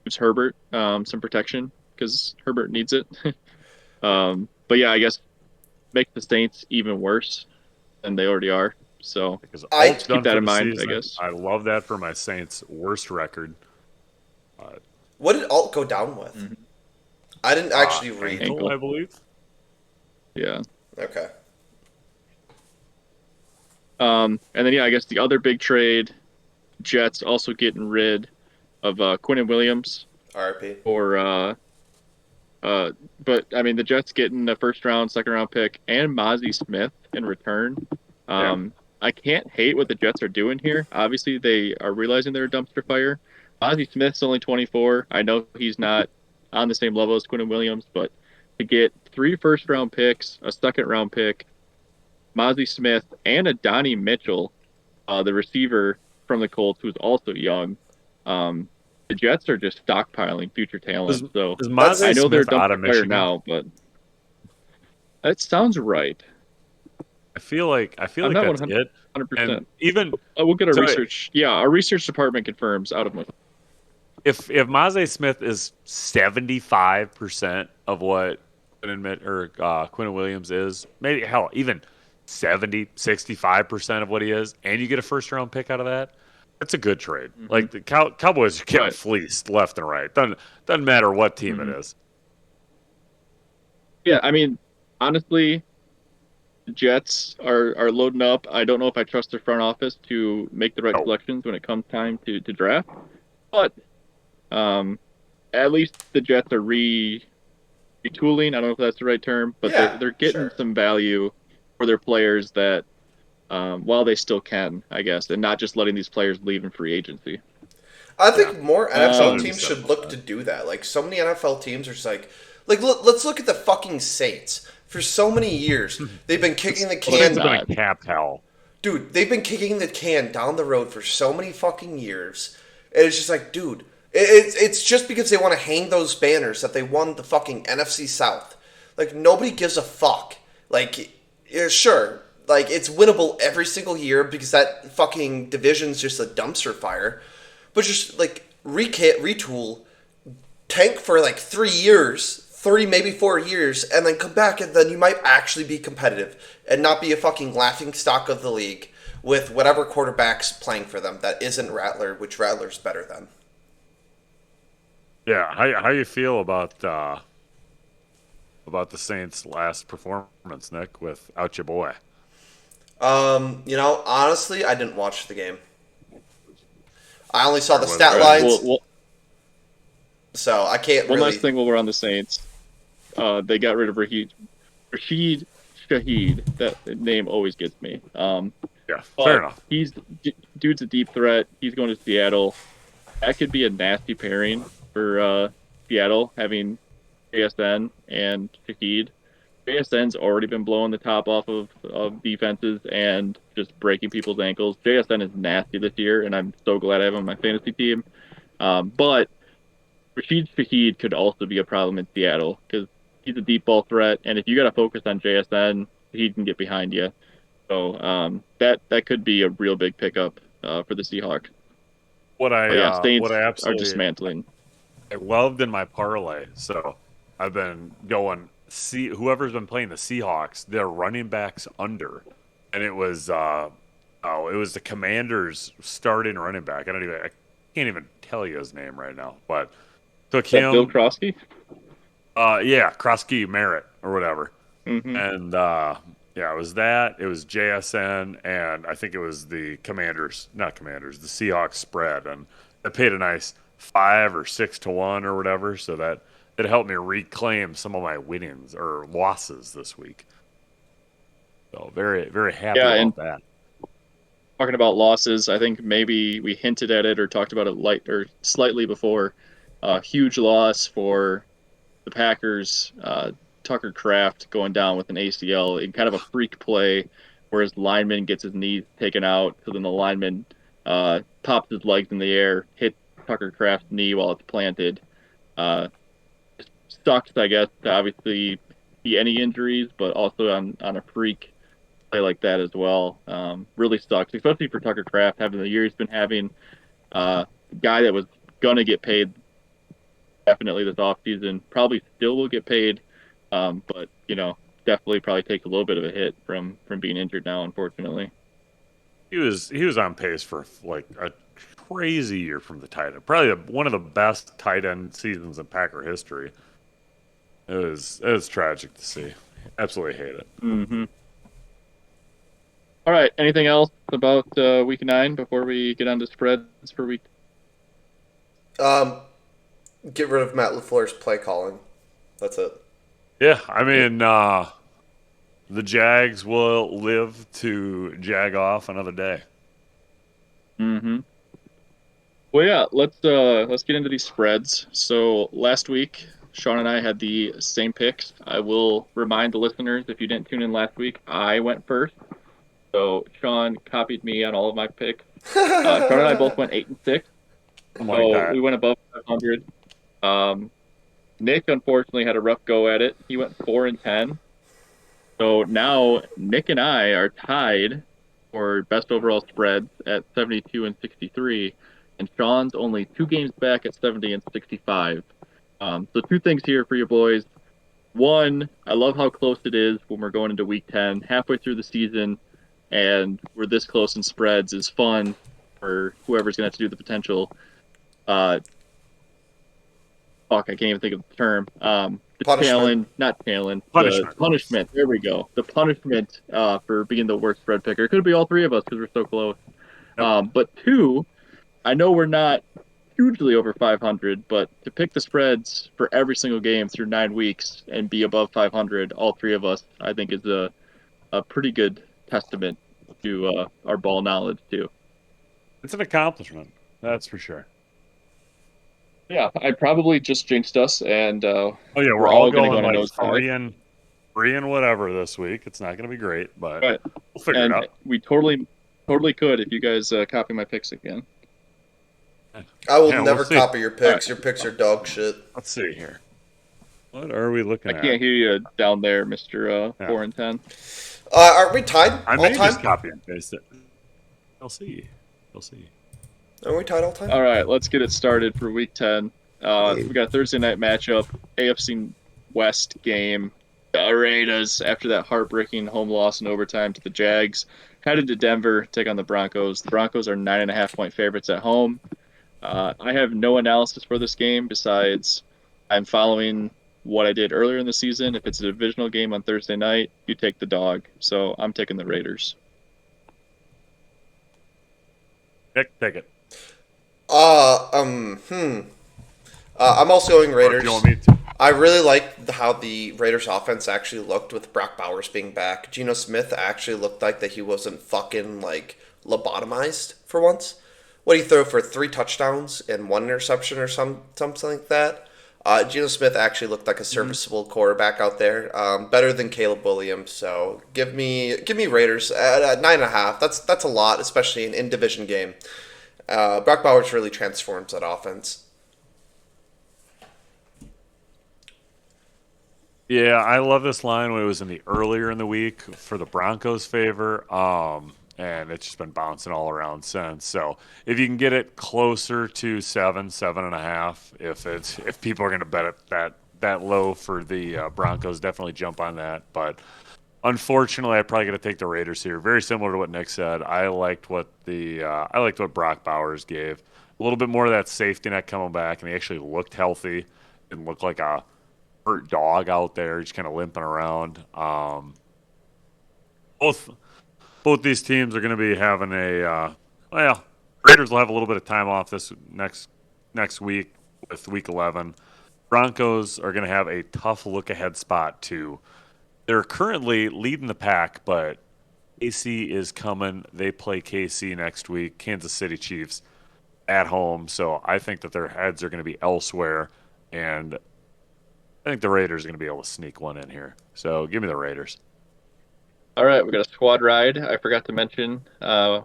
gives Herbert some protection because Herbert needs it. But yeah, I guess makes the Saints even worse than they already are. So Because I Alt's just keep done that for in the mind, I season. guess. I love that for my Saints' worst record. What did Alt go down with? Mhm. I didn't actually read. Ankle, Ankle. I believe. Yeah. Okay. And then yeah, I guess the other big trade, Jets also getting rid of Quinnen Williams RP. or uh but I mean the Jets getting a first round, second round pick and Mozzie Smith in return. Yeah. I can't hate what the Jets are doing here. Obviously they are realizing they're a dumpster fire. Mozzie Smith's only 24. I know he's not on the same level as Quinnen Williams, but to get 3 first round picks, a second round pick, Mozzie Smith, and a Donnie Mitchell, the receiver from the Colts, who's also young. Um, the Jets are just stockpiling future Is talent. So is That's I Maze know they're a Smith out of dumpster fire Michigan? now, but that sounds right. I feel I'm like not that's it. 100%. And even We'll get our so, research. Yeah, our research department confirms out of my. if Maze Smith is 75% of what Quinn Williams is, maybe hell even 65% of what he is, and you get a first round pick out of that, that's a good trade. Hmm. Like the Cowboys are getting Right. fleeced left and right. Doesn't matter what team it Hmm. is. Yeah, I mean, honestly, the Jets are loading up. I don't know if I trust their front office to make the right No. selections when it comes time to draft, but um, at least the Jets are retooling. I don't know if that's the right term, but they're Yeah, they're getting sure. some value for their players that while they still can, I guess, and not just letting these players leave in free agency. I Yeah, think more there's NFL something to be Um, teams said should about look to that. do that. Like so many NFL teams are just like let's look at the fucking Saints. For so many years, they've been kicking the well, they're Saints can. have been not. a cap hell. Dude, they've been kicking the can down the road for so many fucking years. And it's just like, dude, it's just because they want to hang those banners that they won the fucking NFC South. Like nobody gives a fuck. Like, yeah, sure, like it's winnable every single year because that fucking division's just a dumpster fire. But just like rekit, retool, tank for like 3 years, 3 maybe 4 years, and then come back, and then you might actually be competitive and not be a fucking laughing stock of the league with whatever quarterback's playing for them that isn't Rattler, which Rattler's better than. Yeah, how you feel about the Saints' last performance, Nick, without your boy? Honestly, I didn't watch the game. I only saw Or the was it stat good? Well, lines, so I can't one really. last thing while we're on the Saints, they got rid of Rashid Shaheed. That name always gets me. Yeah, fair But enough. dude's a deep threat. He's going to Seattle. That could be a nasty pairing for Seattle, having JSN and Shaheed. JSN's already been blowing the top off of defenses and just breaking people's ankles. JSN is nasty this year, and I'm so glad I have him on my fantasy team. But Rashid Shaheed could also be a problem in Seattle because he's a deep ball threat, and if you got to focus on JSN, he can get behind you. So that could be a real big pickup for the Seahawks. But yeah, What Saints I are absolutely dismantling. I loved in my parlay. So I've been going see whoever's been playing the Seahawks, their running backs under, and it was the Commanders' starting running back. I can't even tell you his name right now, but took That Bill him. Krosky? Yeah, Krosky Merritt or whatever. Hmm. And yeah, it was that. It was JSN, and I think it was the Commanders, not Commanders, the Seahawks spread, and it paid a nice 5 or 6 to 1 or whatever. So that it helped me reclaim some of my winnings or losses this week. So very very happy Yeah, and about that. talking about losses, I think maybe we hinted at it or talked about it light or slightly before. Huge loss for the Packers. Tucker Kraft going down with an ACL in kind of a freak play where his lineman gets his knee taken out. So then the lineman pops his legs in the air, hits Tucker Kraft's knee while it's planted. Uh, Sucks, I guess, to obviously see any injuries, but also on a freak play like that as well. Really sucks, especially for Tucker Kraft having the year he's been having. Guy that was gonna get paid definitely this offseason, probably still will get paid, but definitely probably takes a little bit of a hit from being injured now, unfortunately. He was on pace for like a crazy year from the tight end. Probably one of the best tight end seasons in Packer history. It was tragic to see. Absolutely hate it. Hmm. All right. Anything else about week 9 before we get on to spreads for week? Um, get rid of Matt LaFleur's play calling. That's it. Yeah, I mean, the Jags will live to jag off another day. Hmm. Well, yeah. Let's get into these spreads. So last week, Sean and I had the same picks. I will remind the listeners if you didn't tune in last week, I went first. So Sean copied me on all of my picks. Sean and I both went 8-6, I'm like so that. we went above 500. Um, Nick unfortunately had a rough go at it. He went 4-10. So now Nick and I are tied for best overall spreads at 72 and 63, and Sean's only 2 games back at 70 and 65. So two things here for you boys. One, I love how close it is when we're going into week 10, halfway through the season, and we're this close in spreads is fun for whoever's going to have to do the potential. Uh, I can't even think of the term. The Punishment. challenge, not challenge, the Punishment. punishment. There we go. The punishment for being the worst spread picker. It could be all three of us because we're so close. Yep. But two, I know we're not hugely over 500, but to pick the spreads for every single game through 9 weeks and be above 500, all three of us, I think is a pretty good testament to our ball knowledge too. It's an accomplishment. That's for sure. Yeah, I probably just jinxed us, and Oh yeah, we're we're all all going to go going on a like nosedive. three and whatever this week. It's not going to be great, but Right. we'll figure it And out. we totally could if you guys copy my picks again. I will Yeah, we'll never see. copy your All picks. right. Your picks are dog shit. Let's see here. What are we I looking at? can't hear you down there, Mister Yeah. 4-10. Are we tied I all may just time? copy and paste it. We'll see. We'll see. Are we tied all time? All right, let's get it started for Week 10. We got a Thursday night matchup, AFC West game. The Raiders, after that heartbreaking home loss in overtime to the Jags, headed to Denver, take on the Broncos. The Broncos are 9.5-point favorites at home. I have no analysis for this game besides I'm following what I did earlier in the season. If it's a divisional game on Thursday night, you take the dog. So I'm taking the Raiders. Take it. I'm also going Or if Raiders. you want me to. I really like how the Raiders offense actually looked with Brock Bowers being back. Geno Smith actually looked like that he wasn't fucking like lobotomized for once. What do you throw for 3 touchdowns and 1 interception or something like that? Geno Smith actually looked like a serviceable quarterback out there, better than Caleb Williams. So give me Raiders at 9.5. That's a lot, especially in division game. Brock Bowers really transforms that offense. Yeah, I love this line when it was in the earlier in the week for the Broncos' favor. And it's just been bouncing all around since. So if you can get it closer to 7.5, if people are going to bet it that low for the Broncos, definitely jump on that. But unfortunately, I probably got to take the Raiders here. Very similar to what Nick said. I liked what Brock Bowers gave. A little bit more of that safety net coming back, and he actually looked healthy. Didn't look like a hurt dog out there, just kind of limping around. Both both these teams are going to be having well, Raiders will have a little bit of time off this next week with Week 11. Broncos are going to have a tough look ahead spot too. They're currently leading the pack, but KC is coming. They play KC next week, Kansas City Chiefs at home. So I think that their heads are going to be elsewhere, and I think the Raiders are going to be able to sneak one in here. So give me the Raiders. All right, we got a squad ride. I forgot to mention,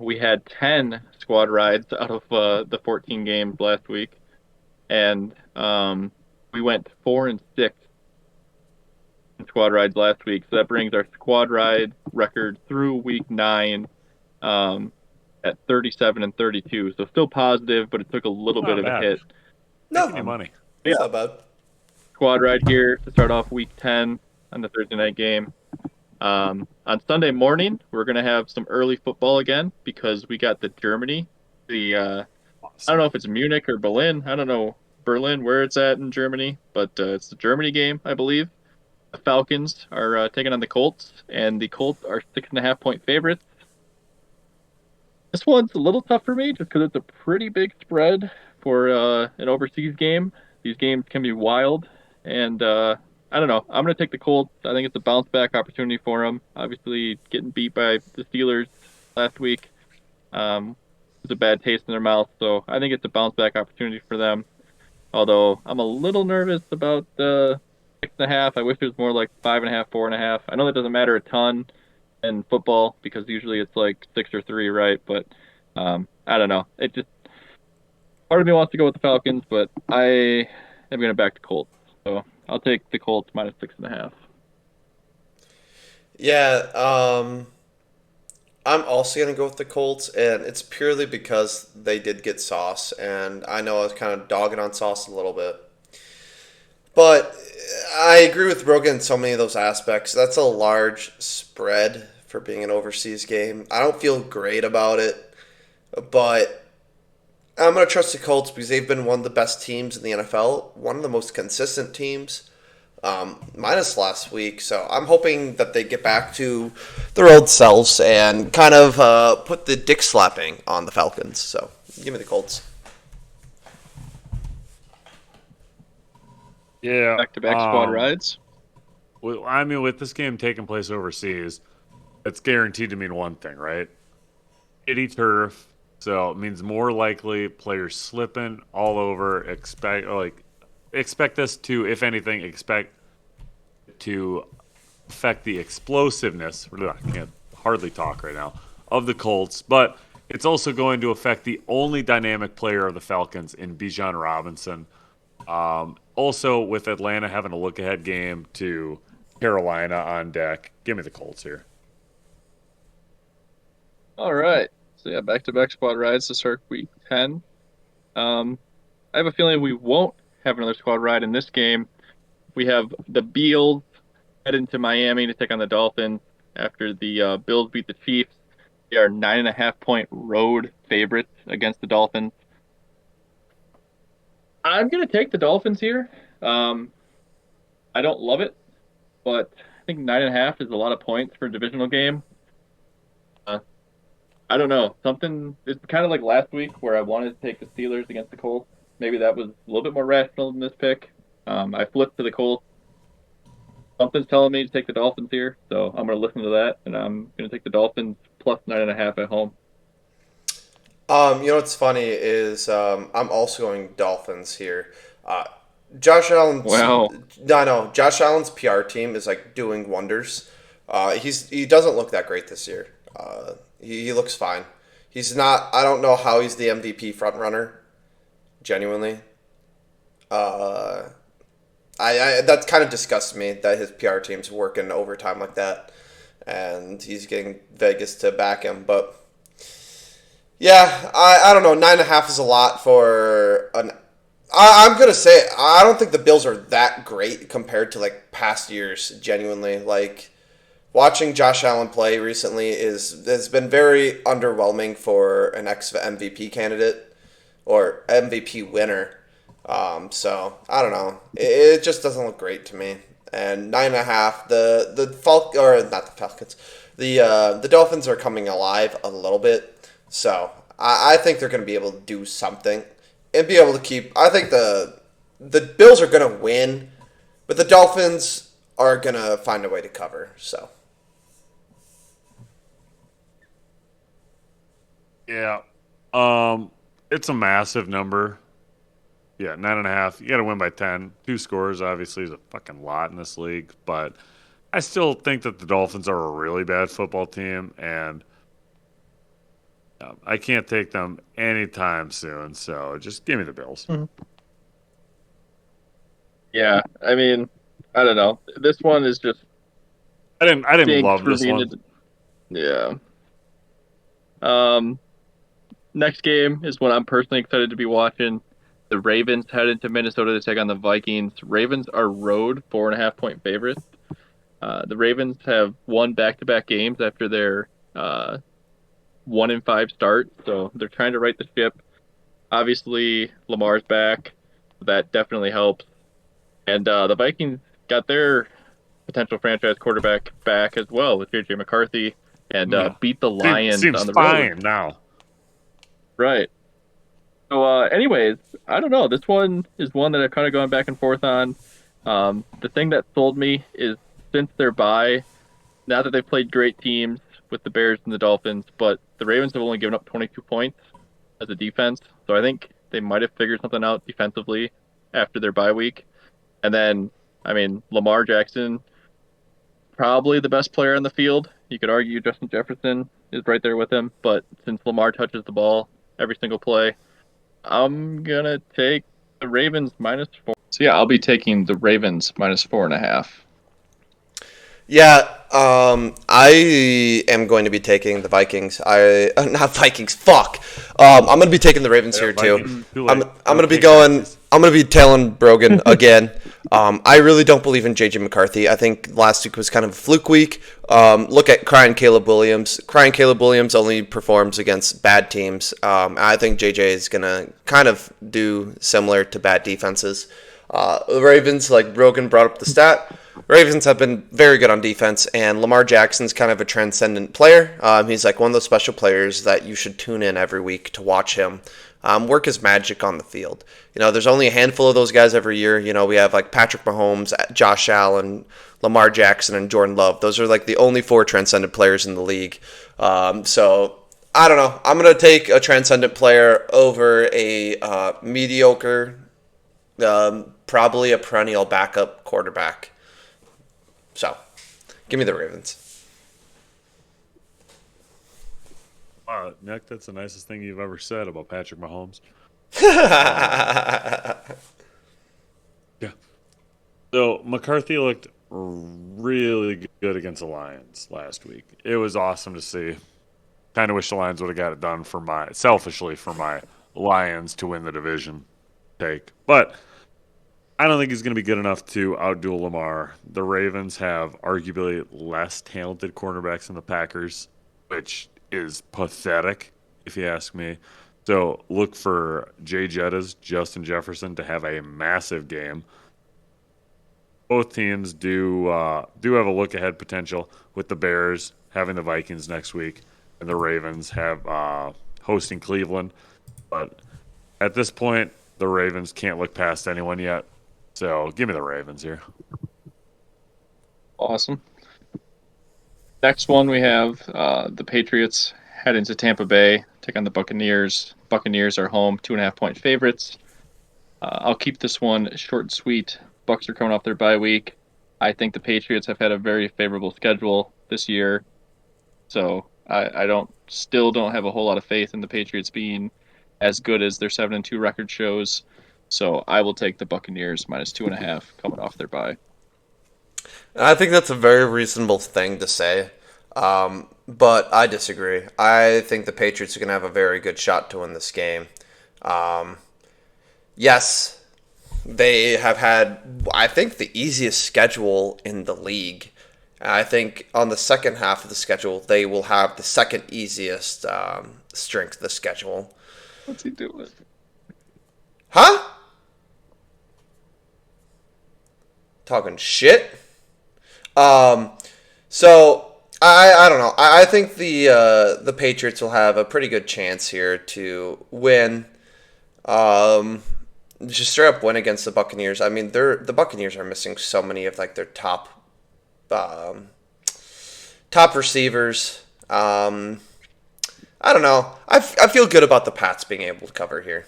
we had 10 squad rides out of the 14 games last week, and we went 4-6 in squad rides last week. So that brings our squad ride record through week 9 um, at 37 and 32. So still positive, but it took a little bit Not of a bad. hit. No, Making you money. Yeah, not bad. squad ride here to start off week 10 on the Thursday night game. On Sunday morning, we're gonna have some early football again because we got the Germany. I don't Awesome. know if it's Munich or Berlin. I don't know Berlin where it's at in Germany, but it's the Germany game, I believe. The Falcons are taking on the Colts, and the Colts are 6.5 point favorites. This one's a little tough for me just because it's a pretty big spread for an overseas game. These games can be wild, and I don't know. I'm going to take the Colts. I think it's a bounce back opportunity for them. Obviously, getting beat by the Steelers last week was a bad taste in their mouth, so I think it's a bounce back opportunity for them. Although I'm a little nervous about the 6.5. I wish it was more like 5.5, 4.5. I know that doesn't matter a ton in football because usually it's like 6 or 3, right? But I don't know. It just part of me wants to go with the Falcons, but I am going to back the Colts. So I'll take the Colts minus 6.5. Yeah, I'm also gonna go with the Colts, and it's purely because they did get Sauce, and I know I was kind of dogging on Sauce a little bit, but I agree with Rogan in so many of those aspects. That's a large spread for being an overseas game. I don't feel great about it, but I'm gonna trust the Colts because they've been one of the best teams in the NFL, one of the most consistent teams minus last week. So I'm hoping that they get back to their old selves and kind of put the dick slapping on the Falcons. So give me the Colts. Yeah. Back to back squad rides. Well, I mean, with this game taking place overseas, it's guaranteed to mean one thing, right? Shitty turf, so it means more likely players slipping all over. Expect this to, if anything, expect to affect the explosiveness. I can't hardly talk right now of the Colts, but it's also going to affect the only dynamic player of the Falcons in Bijan Robinson. Also, with Atlanta having a look-ahead game to Carolina on deck, give me the Colts here. All right. So yeah, back to back squad rides to start week 10. I have a feeling we won't have another squad ride in this game. We have the Bills heading to Miami to take on the Dolphins after the Bills beat the Chiefs. They are 9.5 point road favorites against the Dolphins. I'm gonna take the Dolphins here. Um, I don't love it, but I think 9.5 is a lot of points for a divisional game. Uh, I don't know. Something it's kind of like last week where I wanted to take the Steelers against the Colts. Maybe that was a little bit more rational than this pick. I flipped to the Colts. Something's telling me to take the Dolphins here, so I'm going to listen to that, and I'm going to take the Dolphins plus 9.5 at home. You know what's funny is I'm also going Dolphins here. Uh, Josh Allen's Wow. no, no. Josh Allen's PR team is like doing wonders. He doesn't look that great this year. He looks fine. He's not. I don't know how he's the MVP front runner. Genuinely, uh, I that kind of disgusts me that his PR team's working overtime like that, and he's getting Vegas to back him. But yeah, I don't know. 9.5 is a lot for an. I'm gonna say it, I don't think the Bills are that great compared to like past years. Genuinely, like watching Josh Allen play recently is has been very underwhelming for an ex MVP candidate or MVP winner. So I don't know. It just doesn't look great to me. And 9.5. Or not the Falcons. The Dolphins are coming alive a little bit. So I think they're going to be able to do something and be able to keep. I think the Bills are going to win, but the Dolphins are going to find a way to cover. So. Yeah. It's a massive number. Yeah, 9.5. You got to win by 10. Two scores, obviously, is a fucking lot in this league. But I still think that the Dolphins are a really bad football team, and I can't take them anytime soon. So just give me the Bills. Mhm. Yeah, I mean, I don't know. This one is just I didn't being love through this me one. into. Yeah. Um, Next game is what I'm personally excited to be watching. The Ravens head into Minnesota to take on the Vikings. Ravens are road 4.5 point favorites. The Ravens have won back-to-back games after their 1-5 start, so they're trying to right the ship. Obviously, Lamar's back. That definitely helps. And the Vikings got their potential franchise quarterback back as well with JJ McCarthy and No. beat the Lions Seems on the road. fine now. Right. So, anyways, I don't know. This one is one that I've kind of gone back and forth on. The thing that sold me is since their bye, now that they've played great teams with the Bears and the Dolphins, but the Ravens have only given up 22 points as a defense. So I think they might have figured something out defensively after their bye week. And then, I mean, Lamar Jackson, probably the best player on the field. You could argue Justin Jefferson is right there with him, but since Lamar touches the ball every single play, I'm gonna take the Ravens -4. So yeah, I'll be taking the Ravens -4.5. Yeah, I am going to be taking the Vikings. Not Vikings. Fuck. I'm going to be taking the Ravens Yeah, here too. Vikings, too I'm late. I'm going to be Take going. Texas. I'm going to be tailing Brogan again. I really don't believe in JJ McCarthy. I think last week was kind of a fluke week. Look at crying Caleb Williams. Crying Caleb Williams only performs against bad teams. I think JJ is going to kind of do similar to bad defenses. The Ravens, like Brogan brought up the stat, Ravens have been very good on defense, and Lamar Jackson's kind of a transcendent player. He's like one of those special players that you should tune in every week to watch him work his magic on the field. You know, there's only a handful of those guys every year. You know, we have like Patrick Mahomes, Josh Allen, Lamar Jackson, and Jordan Love. Those are like the only four transcendent players in the league. So I don't know. I'm going to take a transcendent player over a mediocre, probably a perennial backup quarterback. So, give me the Ravens. Nick, that's the nicest thing you've ever said about Patrick Mahomes. Yeah. So McCarthy looked really good against the Lions last week. It was awesome to see. Kind of wish the Lions would have got it done selfishly for my Lions to win the division take. But I don't think he's going to be good enough to outduel Lamar. The Ravens have arguably less talented cornerbacks than the Packers, which is pathetic, if you ask me. So look for Jay Jettas, Justin Jefferson to have a massive game. Both teams do have a look ahead potential with the Bears having the Vikings next week, and the Ravens have hosting Cleveland. But at this point, the Ravens can't look past anyone yet. So give me the Ravens here. Awesome. Next one we have the Patriots head into Tampa Bay, take on the Buccaneers. Buccaneers are home 2.5 point favorites. I'll keep this one short and sweet. Bucks are coming off their bye week. I think the Patriots have had a very favorable schedule this year, so I don't have a whole lot of faith in the Patriots being as good as their 7-2 record shows. So I will take the Buccaneers -2.5 coming off their bye. I think that's a very reasonable thing to say, but I disagree. I think the Patriots are going to have a very good shot to win this game. Um, yes, they have had, I think, the easiest schedule in the league. I think on the second half of the schedule, they will have the second easiest strength of the schedule. What's he doing? Huh? talking shit. Um, so I don't know. I think the Patriots will have a pretty good chance here to win. Um, just straight up win against the Buccaneers. I mean, the Buccaneers are missing so many of like their um, top receivers. I don't know. I feel good about the Pats being able to cover here.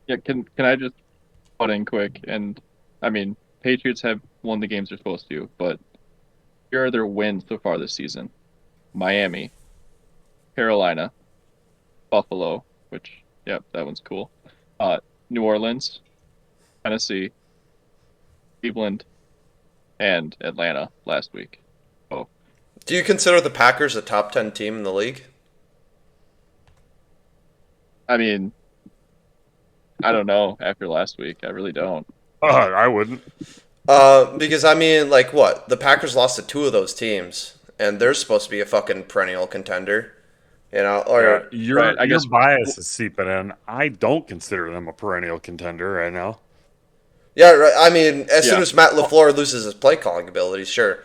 Yeah, can I just butt in quick? And I mean, Patriots have won the games they're supposed to, but here are their wins so far this season: Miami, Carolina, Buffalo, which yep, that one's cool. New Orleans, Tennessee, Cleveland, and Atlanta last week. Oh, Do you consider the Packers a top 10 team in the league? I mean, I don't know. After last week, I really don't. I wouldn't. Because I mean, like what? The Packers lost to two of those teams, and they're supposed to be a fucking perennial contender, you know? Yeah, Or your Right. I your guess. bias is seeping in. I don't consider them a perennial contender right now. yeah, right. I mean, as soon Yeah. as Matt LaFleur loses his play calling abilities, sure.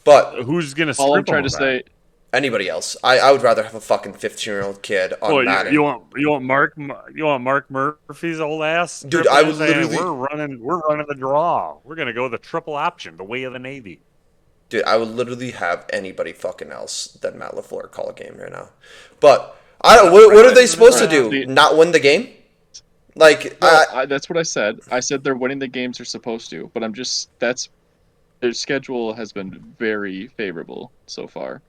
But Who's gonna All I'm strip them trying to of that? say, anybody else, I would rather have a fucking 15-year-old kid on Well, Madden. you want Mark Murphy's old ass Dude, stripping I and would saying literally, we're running the draw. We're gonna go the triple option, the way of the Navy. dude, I would literally have anybody fucking else than Matt LaFleur call a game right now. But I don't. What are they supposed to right? do? Not win the game? Like, No, that's what I said. I said they're winning the games they're supposed to, but that's their schedule has been very favorable so far.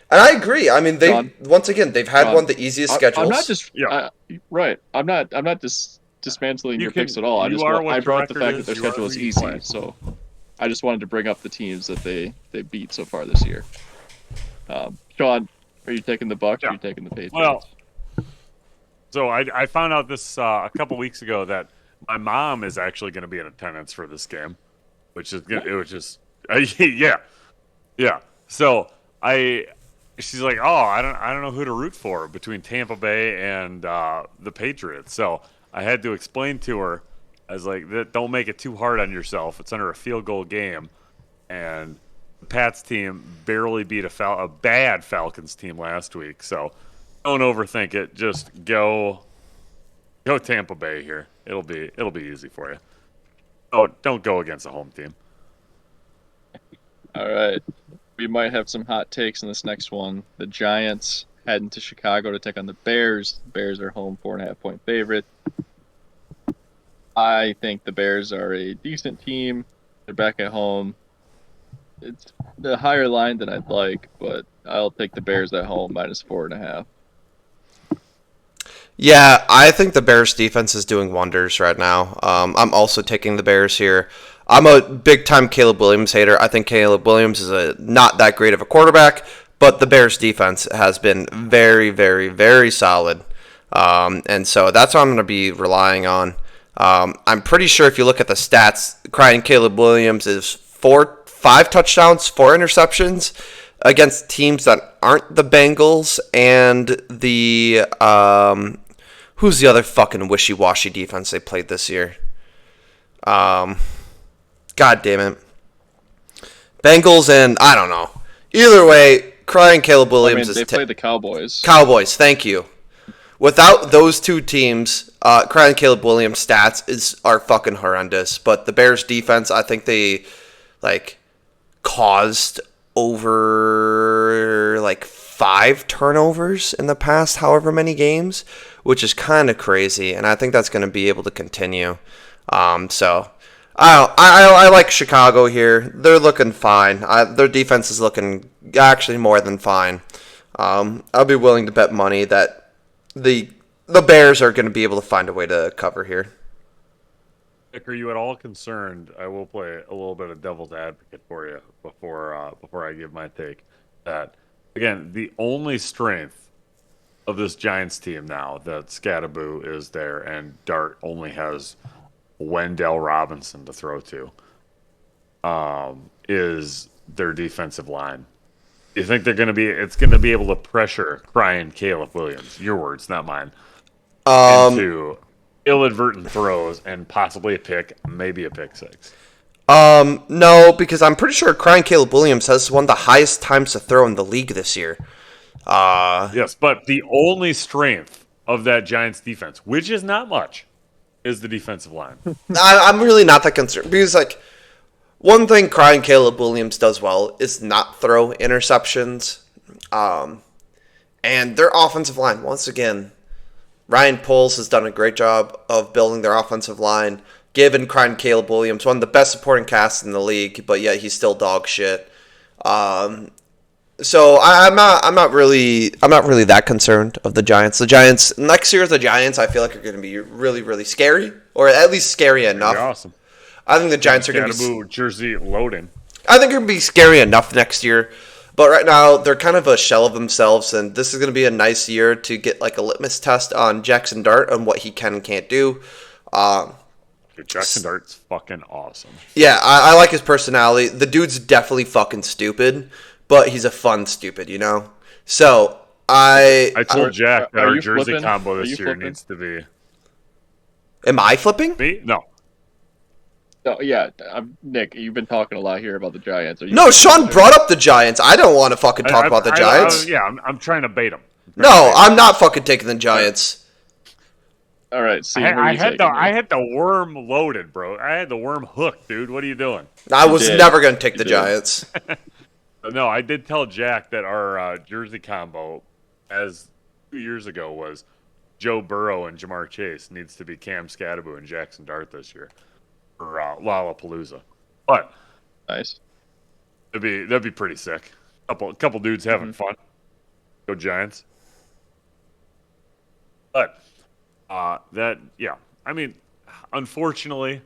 and I agree. I mean, John, once again they've had one John, of the easiest I'm not schedules. just Yeah, right. I'm not dismantling you your picks can. at all. You are I what your brought up the record fact that is. their You are schedule who is you easy, play. so I just wanted to bring up the teams that they beat so far this year. Sean, are you taking the Bucks or are Yeah. you taking the Well, Patriots? so I found out this a couple weeks ago that my mom is actually going to be in attendance for this game, which is What? it was just yeah. Yeah. So she's like, oh, I don't know who to root for between Tampa Bay and the Patriots. So I had to explain to her, I was like, don't make it too hard on yourself. It's under a field goal game, and the Pats team barely beat a bad Falcons team last week. So don't overthink it. Just go Tampa Bay here. It'll be easy for you. Oh, don't go against a home team. All right. We might have some hot takes in this next one. The Giants heading to Chicago to take on the Bears. The Bears are home 4.5 point favorite. I think the Bears are a decent team. They're back at home. It's the higher line than I'd like, but I'll take the Bears at home -4.5. Yeah, I think the Bears defense is doing wonders right now. I'm also taking the Bears here. I'm a big time Caleb Williams hater. I think Caleb Williams is a not that great of a quarterback, but the Bears defense has been very, very, very solid. And so that's what I'm going to be relying on. I'm pretty sure if you look at the stats, crying Caleb Williams is 5 touchdowns, 4 interceptions against teams that aren't the Bengals and the who's the other fucking wishy-washy defense they played this year? God damn it. Bengals and I don't know. Either way, crying Caleb I Williams mean, is they play the Cowboys. Cowboys. Thank you. Without those two teams, crying Caleb Williams stats are fucking horrendous. But the Bears defense, I think they like caused over like 5 turnovers in the past however many games, which is kind of crazy, and I think that's going to be able to continue. So I like Chicago here. They're looking fine. Their defense is looking actually more than fine. I'll be willing to bet money that the Bears are going to be able to find a way to cover here. Nick, are you at all concerned? I will play a little bit of devil's advocate for you before I give my take. That again, the only strength of this Giants team now that Scattaboo is there and Dart only has Wendell Robinson to throw to, is their defensive line. You think it's going to be able to pressure crying Caleb Williams? Your words, not mine. Um, Into inadvertent throws and possibly a pick, maybe a pick six. No, because I'm pretty sure Crying Caleb Williams has one of the highest times to throw in the league this year. Yes, but the only strength of that Giants defense, which is not much, is the defensive line. I'm really not that concerned because, like, one thing Crying Caleb Williams does well is not throw interceptions. And their offensive line, once again, Ryan Poles has done a great job of building their offensive line, given Crying Caleb Williams one of the best supporting casts in the league, but yet he's still dog shit. So I'm not really that concerned of the Giants. The Giants next year, the Giants I feel like are going to be really really scary, or at least scary enough. Awesome. I think the Giants are going to be jersey loading. I think they're going to be scary enough next year. But right now, they're kind of a shell of themselves, and this is going to be a nice year to get like a litmus test on Jackson Dart and what he can and can't do. Dude, Jackson Dart's fucking awesome. Yeah, I like his personality. The dude's definitely fucking stupid, but he's a fun stupid, you know? So, I told Jack that are our you jersey flipping? combo Are this you year flipping? needs to be... Am I flipping? Me? No. No, yeah, Nick, you've been talking a lot here about the Giants. Are you No, Sean brought up the Giants. I don't want to fucking talk about the Giants. I'm trying to bait him. No, I'm not fucking taking the Giants. All right, see, I had the worm loaded, bro. I had the worm hooked, dude. What are you doing? I was did. never going to take You the did. Giants. No, I did tell Jack that our jersey combo, as 2 years ago, was Joe Burrow and Jamar Chase needs to be Cam Scadaboo and Jackson Dart this year for Lollapalooza. But Nice. that'd be pretty sick. Couple dudes having fun. Go Giants. But I mean, unfortunately,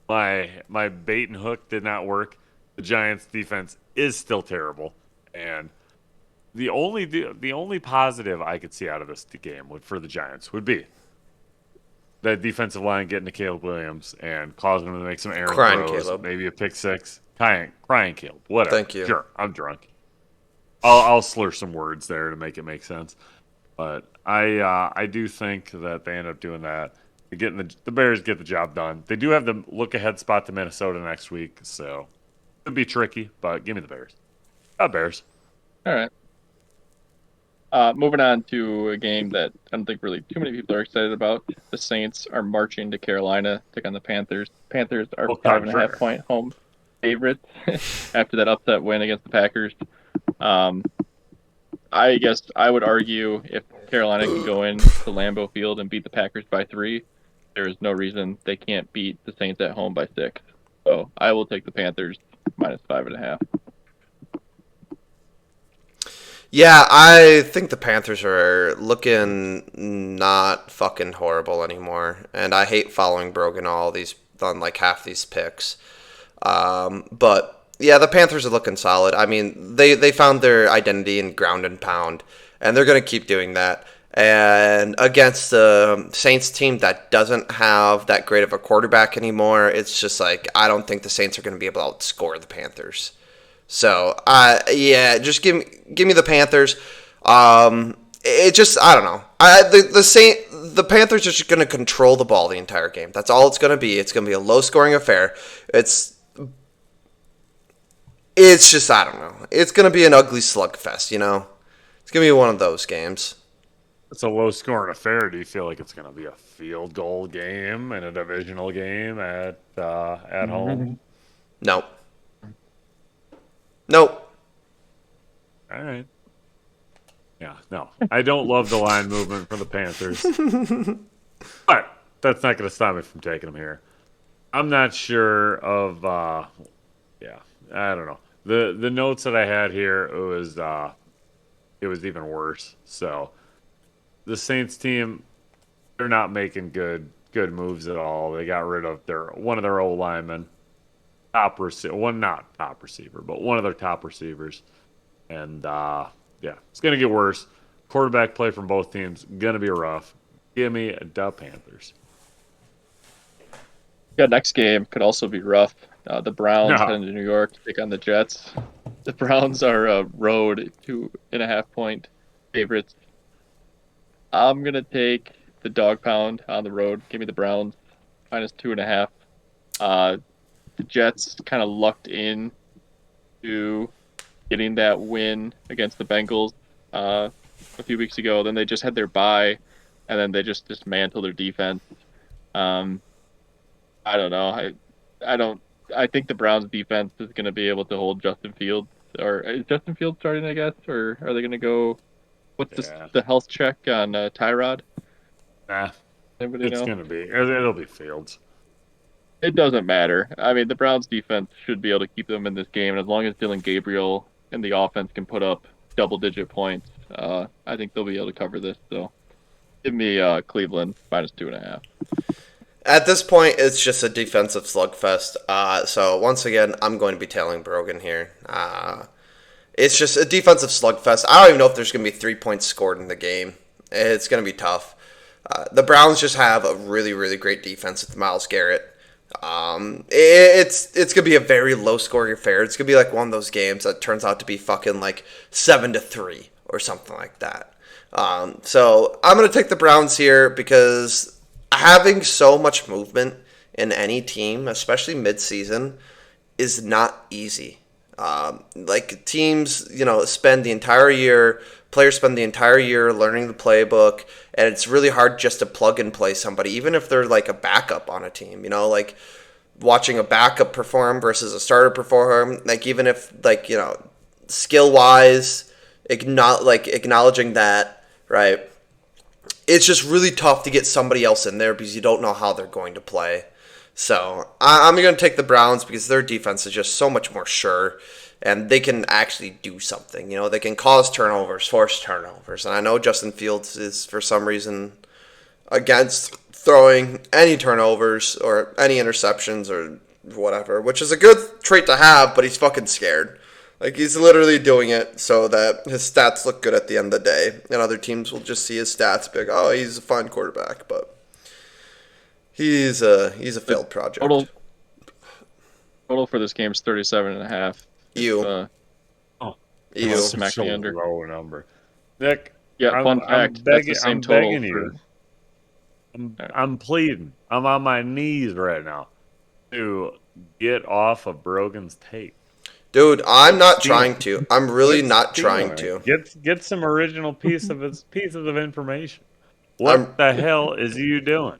my bait and hook did not work. The Giants' defense is still terrible, and the only positive I could see out of this game for the Giants would be that defensive line getting to Caleb Williams and causing him to make some errant Crying throws, Caleb. maybe a pick six. Crying Caleb, whatever. Thank you. Sure, I'm drunk. I'll slur some words there to make it make sense. But I do think that they end up doing that. The Bears get the job done. They do have the look ahead spot to Minnesota next week, so it'll be tricky. But give me the Bears. Bears. All right. Moving on to a game that I don't think really too many people are excited about. The Saints are marching to Carolina, take on the Panthers. Panthers are 5.5 point home favorites after that upset win against the Packers. I guess I would argue if Carolina can go into Lambeau Field and beat the Packers by 3, there is no reason they can't beat the Saints at home by 6. So I will take the Panthers minus 5.5. Yeah, I think the Panthers are looking not fucking horrible anymore, and I hate following Brogan on like half these picks. But yeah, the Panthers are looking solid. I mean, they found their identity in ground and pound, and they're going to keep doing that. And against the Saints team that doesn't have that great of a quarterback anymore, it's just like I don't think the Saints are going to be able to outscore the Panthers. So, yeah, just give me the Panthers. It just I don't know. The Panthers are just going to control the ball the entire game. That's all it's going to be. It's going to be a low scoring affair. It's just I don't know. It's going to be an ugly slugfest, you know. It's going to be one of those games. It's a low scoring affair. Do you feel like it's going to be a field goal game and a divisional game at home? No. Nope. All right. Yeah, no. I don't love the line movement for the Panthers. But that's not going to stop me from taking them here. I'm not sure of I don't know. The notes that I had here, it was even worse. So the Saints team, they're not making good moves at all. They got rid of one of their old linemen. Not top receiver, but one of their top receivers. And, it's going to get worse. Quarterback play from both teams, going to be rough. Give me the Panthers. Yeah, next game could also be rough. The Browns heading to New York to take on the Jets. The Browns are road 2.5 point favorites. I'm going to take the the dog pound on the road. Give me the Browns -2.5. The Jets kind of lucked in to getting that win against the Bengals a few weeks ago. Then they just had their bye, and then they just dismantled their defense. Um, I don't know. I don't. I think the Browns defense is going to be able to hold Justin Fields. Or is Justin Fields starting? I guess, or are they going to go? What's Yeah. the health check on Tyrod? Nah, Anybody it's know? gonna be. It'll be Fields. It doesn't matter. I mean, the Browns defense should be able to keep them in this game, and as long as Dylan Gabriel and the offense can put up double-digit points, I think they'll be able to cover this. So, give me Cleveland -2.5. At this point, it's just a defensive slugfest. So once again, I'm going to be tailing Brogan here. It's just a defensive slugfest. I don't even know if there's going to be 3 points scored in the game. It's going to be tough. The Browns just have a really, really great defense with Myles Garrett. It's gonna be a very low scoring affair. It's gonna be like one of those games that turns out to be fucking like 7-3 or something like that. So I'm gonna take the Browns here because having so much movement in any team, especially mid-season, is not easy. Like teams, spend the entire year, players spend the entire year learning the playbook, and it's really hard just to plug and play somebody, even if they're like a backup on a team. Like watching a backup perform versus a starter perform. Like even if skill wise, acknowledging that, right? It's just really tough to get somebody else in there because you don't know how they're going to play. So I'm going to take the Browns because their defense is just so much more sure, and they can actually do something. They can cause turnovers, force turnovers. And I know Justin Fields is, for some reason, against throwing any turnovers or any interceptions or whatever, which is a good trait to have, but he's fucking scared. Like, he's literally doing it so that his stats look good at the end of the day, and other teams will just see his stats and be like, oh, he's a fine quarterback, but he's a failed project. Total for this game is 37.5. You. Oh, You. Smack so the under. low number. Nick, Yeah, fun fact. That's the same I'm total begging you. I'm pleading. I'm on my knees right now to get off of Brogan's tape. Dude, I'm not Steal trying it. to. I'm really Quit not stealing trying it. to. Get some original pieces of information. What the hell is you doing?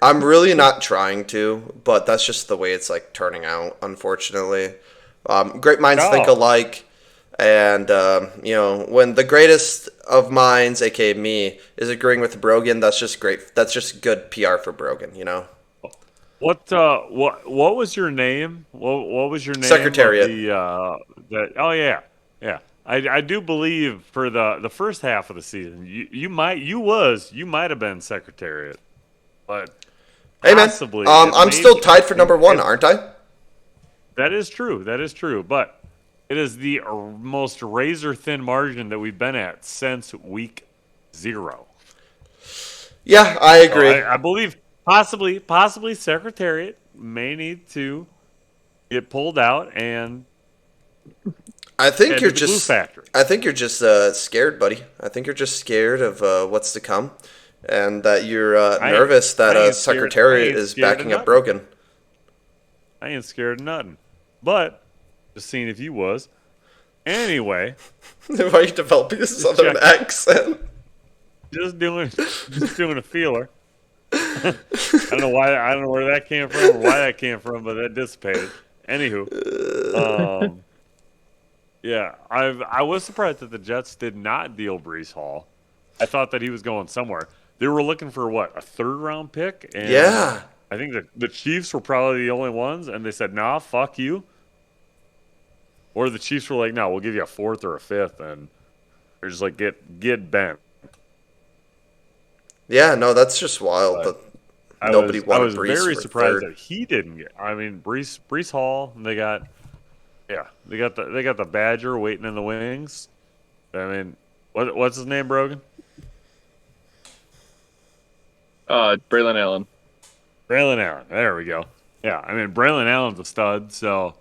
I'm really not trying to, but that's just the way it's like turning out, unfortunately. Great minds think Oh. alike, and when the greatest of minds, aka me, is agreeing with Brogan, that's just great. That's just good PR for Brogan. What was your name? What was your name Secretariat. of oh yeah. I do believe for the first half of the season you might have been Secretariat, but Hey man, possibly I'm still tied for number one, aren't I? That is true, but it is the most razor thin margin that we've been at since week 0. Yeah, I agree. So I believe possibly Secretariat may need to get pulled out and I think head you're to the glue just. factory. I think you're just scared, buddy. I think you're just scared of what's to come, and that you're nervous I that ain't scared. I Secretariat ain't is scared of backing up nothing. Brogan. I ain't scared of nothing. But just seeing if you was. Anyway, Why are you developing a southern check. accent? just doing a feeler. I don't know where that came from or why that came from, but that dissipated. Anywho, yeah, I was surprised that the Jets did not deal Brees Hall. I thought that he was going somewhere. They were looking for what, a 3rd-round pick, and Yeah. I think that the Chiefs were probably the only ones, and they said, "Nah, fuck you." Or the Chiefs were like, "No, we'll give you a 4th or a 5th," and they're just like, "Get bent." Yeah, no, that's just wild. But That nobody I wanted was Brees very for surprised third. that he didn't get. I mean, Brees Hall. And they got the Badger waiting in the wings. I mean, what's his name, Brogan? Braylon Allen. Braylon Allen. There we go. Yeah, I mean Braylon Allen's a stud, so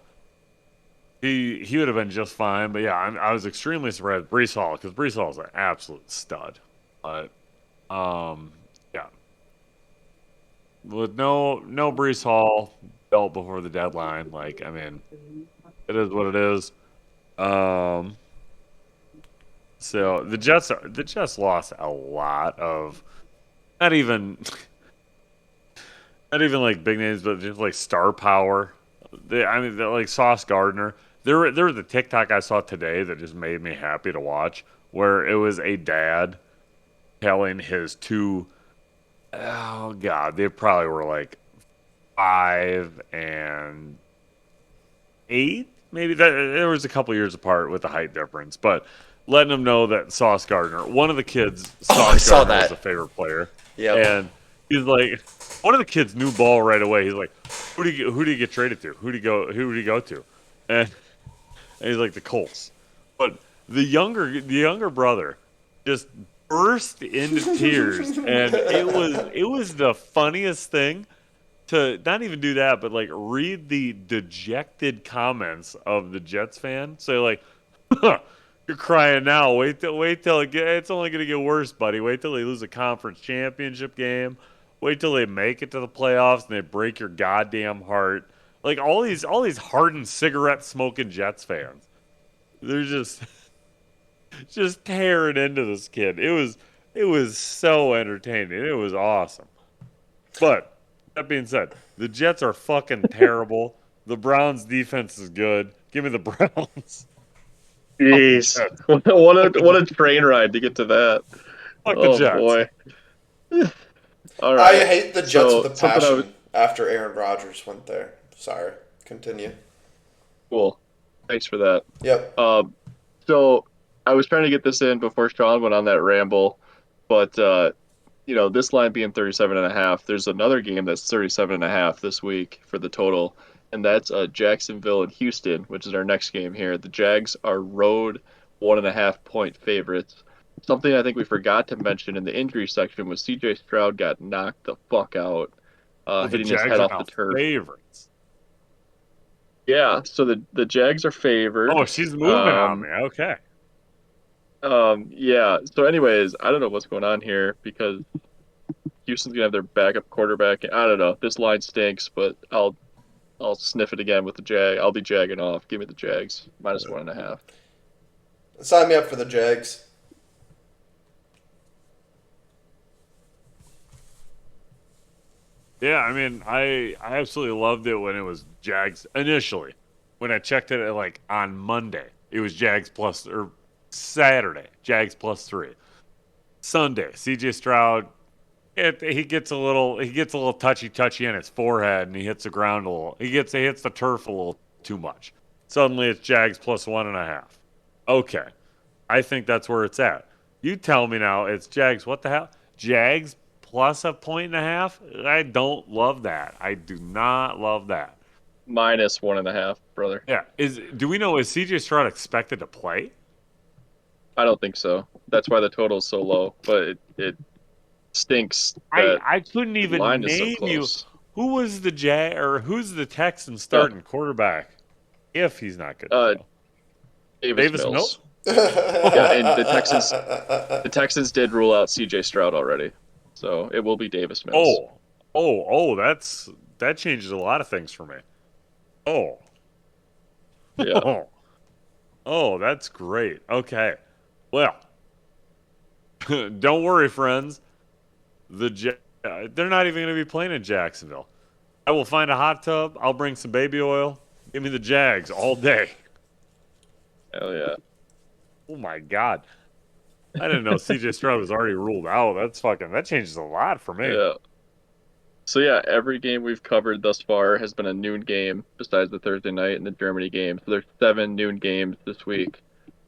he would have been just fine. But yeah, I was extremely surprised with Brees Hall because Brees Hall is an absolute stud. But with no Brees Hall dealt before the deadline. Like, I mean, it is what it is. Um, so the Jets lost a lot of not even not even like big names, but just like star power. I mean, like Sauce Gardner. There was a TikTok I saw today that just made me happy to watch, where it was a dad telling his two, oh god, they probably were like 5 and 8, maybe that there was a couple years apart with the height difference, but letting them know that Sauce Gardner, one of the kids, Oh, I Sauce saw Gardner was a that. favorite player, Yep. and he's like, one of the kids knew ball right away. He's like, who do you get traded to? Who do you go to? And he's like the Colts. But the younger brother just burst into tears, and it was the funniest thing to not even do that, but like read the dejected comments of the Jets fan. Say like, "You're crying now. Wait till it's only gonna get worse, buddy. Wait till they lose a conference championship game. Wait till they make it to the playoffs and they break your goddamn heart." Like all these hardened cigarette smoking Jets fans, they're just tearing into this kid. It was so entertaining. It was awesome. But that being said, the Jets are fucking terrible. The Browns defense is good. Give me the Browns. Fuck the Jeez, Jets. Fuck the what Jets. a train ride to get to that. Fuck the Oh Jets. boy. All I right. hate the Jets with So a something I was passion after Aaron Rodgers went there. Sorry. Continue. cool. Thanks for that. Yep. Um, so I was trying to get this in before Sean went on that ramble, but this line being 37.5, there's another game that's 37.5 this week for the total, and that's Jacksonville and Houston, which is our next game here. The Jags are road 1.5 point favorites. Something I think we forgot to mention in the injury section was CJ Stroud got knocked the fuck out, Oh, the hitting his Jags head are off now the turf. favorites. Yeah, so the Jags are favored. Oh, she's moving on Um, me. Okay. yeah. So, anyways, I don't know what's going on here because Houston's gonna have their backup quarterback. I don't know. This line stinks, but I'll sniff it again with the Jag. I'll be jagging off. Give me the Jags minus 1.5. Sign me up for the Jags. Yeah, I mean, I absolutely loved it when it was Jags initially. When I checked it like on Monday, it was Jags plus or Saturday, Jags +3. Sunday, CJ Stroud, he gets a little touchy on his forehead and he hits the ground a little. He hits the turf a little too much. Suddenly it's Jags +1.5. Okay. I think that's where it's at. You tell me now it's Jags. What the hell? Jags plus a point and a half? I don't love that. I do not love that. Minus 1.5, brother. Yeah. Do we know is CJ Stroud expected to play? I don't think so. That's why the total is so low. But it stinks I that I couldn't the even line is so name you close. who was the who's the Texans Uh, starting quarterback if he's not good to uh, go. Davis Davis Mills. Mills? Yeah, and I the Texans did rule out C.J. Stroud already, so it will be Davis Mills. Oh, oh, that changes a lot of things for me. Oh, Yeah, oh, oh, that's great. Okay, well, don't worry, friends. They're not even going to be playing in Jacksonville. I will find a hot tub. I'll bring some baby oil. Give me the Jags all day. hell yeah. Oh my God, I didn't know C.J. Stroud was already ruled out. That changes a lot for me. Yeah. So yeah, every game we've covered thus far has been a noon game, besides the Thursday night and the Germany game. So there's 7 noon games this week.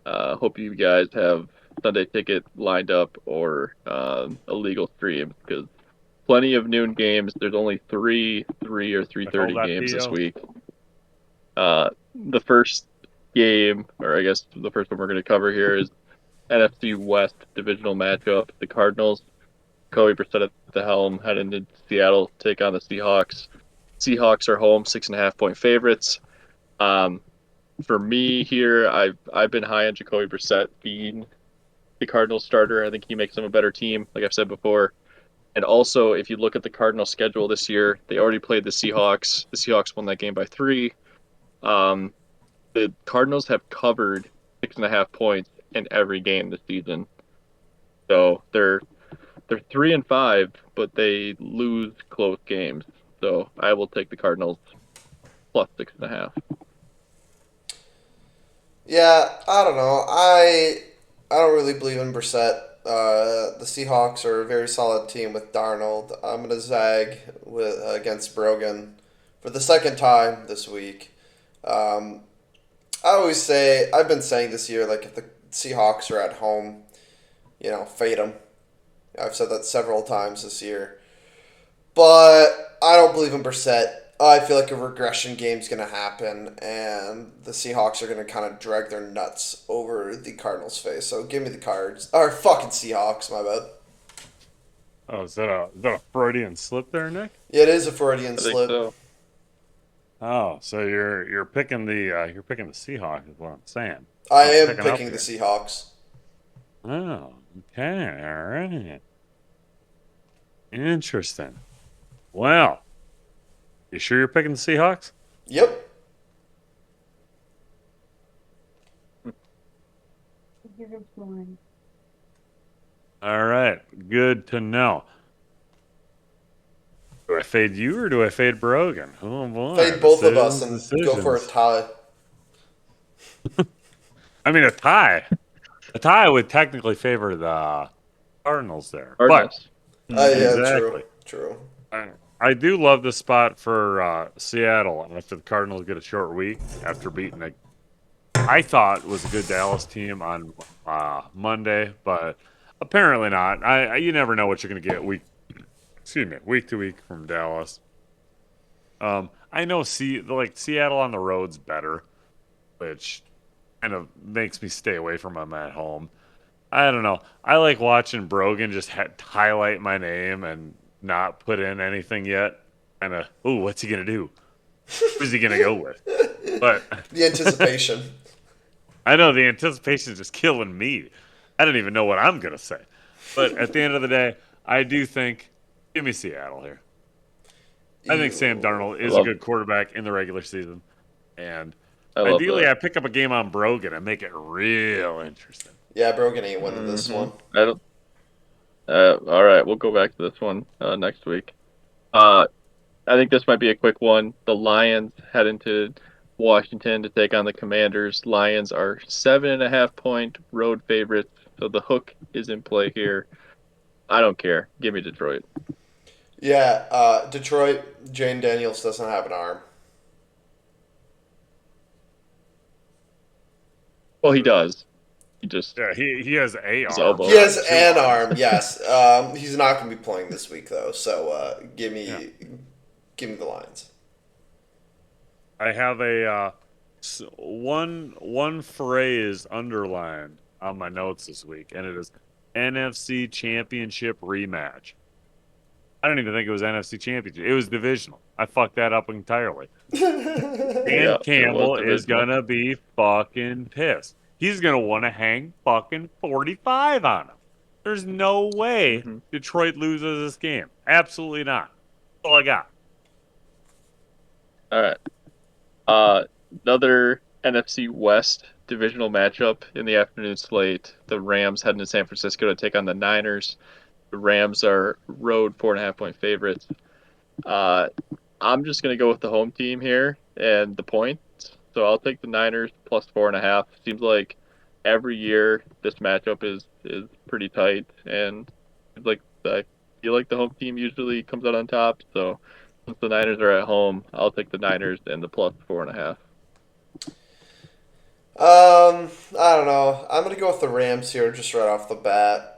Hope you guys have Sunday ticket lined up or a legal stream because plenty of noon games. There's only three or I call 3:30 that games this PO. week. The first game, or I guess the first one we're going to cover here is NFC West divisional matchup. The Cardinals, Kobe Brissett at the helm, heading to Seattle to take on the Seahawks. Seahawks are home, 6.5 point favorites. Um, for me here, I've been high on Jacoby Brissett being the Cardinals starter. I think he makes them a better team, like I've said before. And also, if you look at the Cardinals' schedule this year, they already played the Seahawks. The Seahawks won that game by 3. Um, the Cardinals have covered 6.5 points in every game this season. So they're 3-5, but they lose close games. So I will take the Cardinals plus 6.5. Yeah, I don't know. I don't really believe in Brissett. The Seahawks are a very solid team with Darnold. I'm gonna zag with against Brogan for the second time this week. Um, I always say I've been saying this year, like if the Seahawks are at home, fade them. I've said that several times this year, but I don't believe in Brissett. I feel like a regression game's going to happen, and the Seahawks are going to kind of drag their nuts over the Cardinals' face. So give me the Cards. Or fucking Seahawks, my bad. Oh, is that a Freudian slip there, Nick? Yeah, it is a Freudian I think slip. so. Oh, so you're picking the Seahawks is what I'm saying. I I'm am picking up picking the here. Seahawks. Oh, okay, all right. Interesting. Well, you sure you're picking the Seahawks? Yep. All right, good to know. Do I fade you or do I fade Brogan? Oh boy, Fade both of us decisions, and go for a decisions. tie. I mean, a tie would technically favor the Cardinals there, but Cardinals. Hmm. Yeah, true. exactly. True. I, I do love the spot for Seattle after the Cardinals get a short week after beating I thought was a good Dallas team on Monday, but apparently not. You never know what you're going to get week to week from Dallas. I know Seattle on the road's better, which kind of makes me stay away from them at home. I don't know. I like watching Brogan just highlight my name and not put in anything yet. Kind of, ooh, what's he gonna do? Who's he gonna go with? But The anticipation. I know the anticipation is just killing me. I don't even know what I'm gonna say. But at the end of the day, I do think give me Seattle here. I think Sam Ew. Darnold I is a love. good quarterback in the regular season, and I love ideally, that. I pick up a game on Brogan and make it real interesting. Yeah, Brogan ain't winning this Hmm. one. I don't. All right, we'll go back to this one next week. Uh, I think this might be a quick one. The Lions head into Washington to take on the Commanders. Lions are 7.5 point road favorites, so the hook is in play here. I don't care. Give me Detroit. Yeah, Detroit, Jane Daniels doesn't have an arm. Well, he does. He just Yeah, he has a his arm, He elbow. has not two an arms. arm, yes. He's not going to be playing this week though. So Yeah, give me the Lions. I have one phrase underlined on my notes this week, and it is NFC Championship rematch. I don't even think it was NFC Championship. It was divisional. I fucked that up entirely. Dan Yeah, it was Campbell is divisional. gonna be fucking pissed. He's gonna want to hang fucking 45 on him. There's no way Hmm. Detroit loses this game. Absolutely not. That's all I got. All right. Uh, Another NFC West divisional matchup in the afternoon slate. The Rams heading to San Francisco to take on the Niners. The Rams are road 4.5 point favorites. Uh, I'm just gonna go with the home team here and the points. So I'll take the Niners plus 4.5. Seems like every year this matchup is pretty tight, and like I feel like the home team usually comes out on top. So since the Niners are at home, I'll take the Niners and the plus 4.5. I don't know. I'm gonna go with the Rams here, just right off the bat.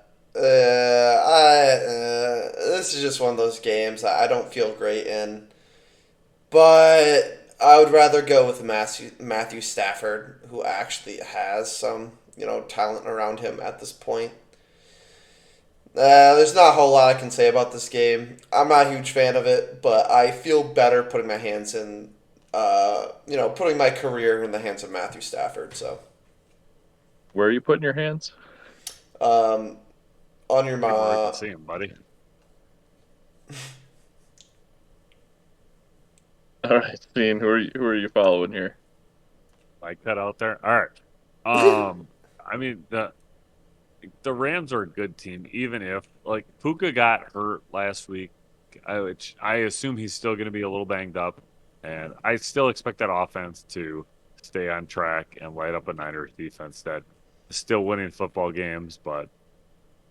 This is just one of those games that I don't feel great in, but I would rather go with Matthew Stafford, who actually has some talent around him at this point. There's not a whole lot I can say about this game. I'm not a huge fan of it, but I feel better putting my hands in, putting my career in the hands of Matthew Stafford. So, Where are you putting your hands? um, on your I think where we can ma, see him, buddy. All right, Steen, who are you following here? Like that out there. All right. I mean the Rams are a good team, even if like Puka got hurt last week, which I assume he's still going to be a little banged up, and I still expect that offense to stay on track and light up a Niners defense that is still winning football games, but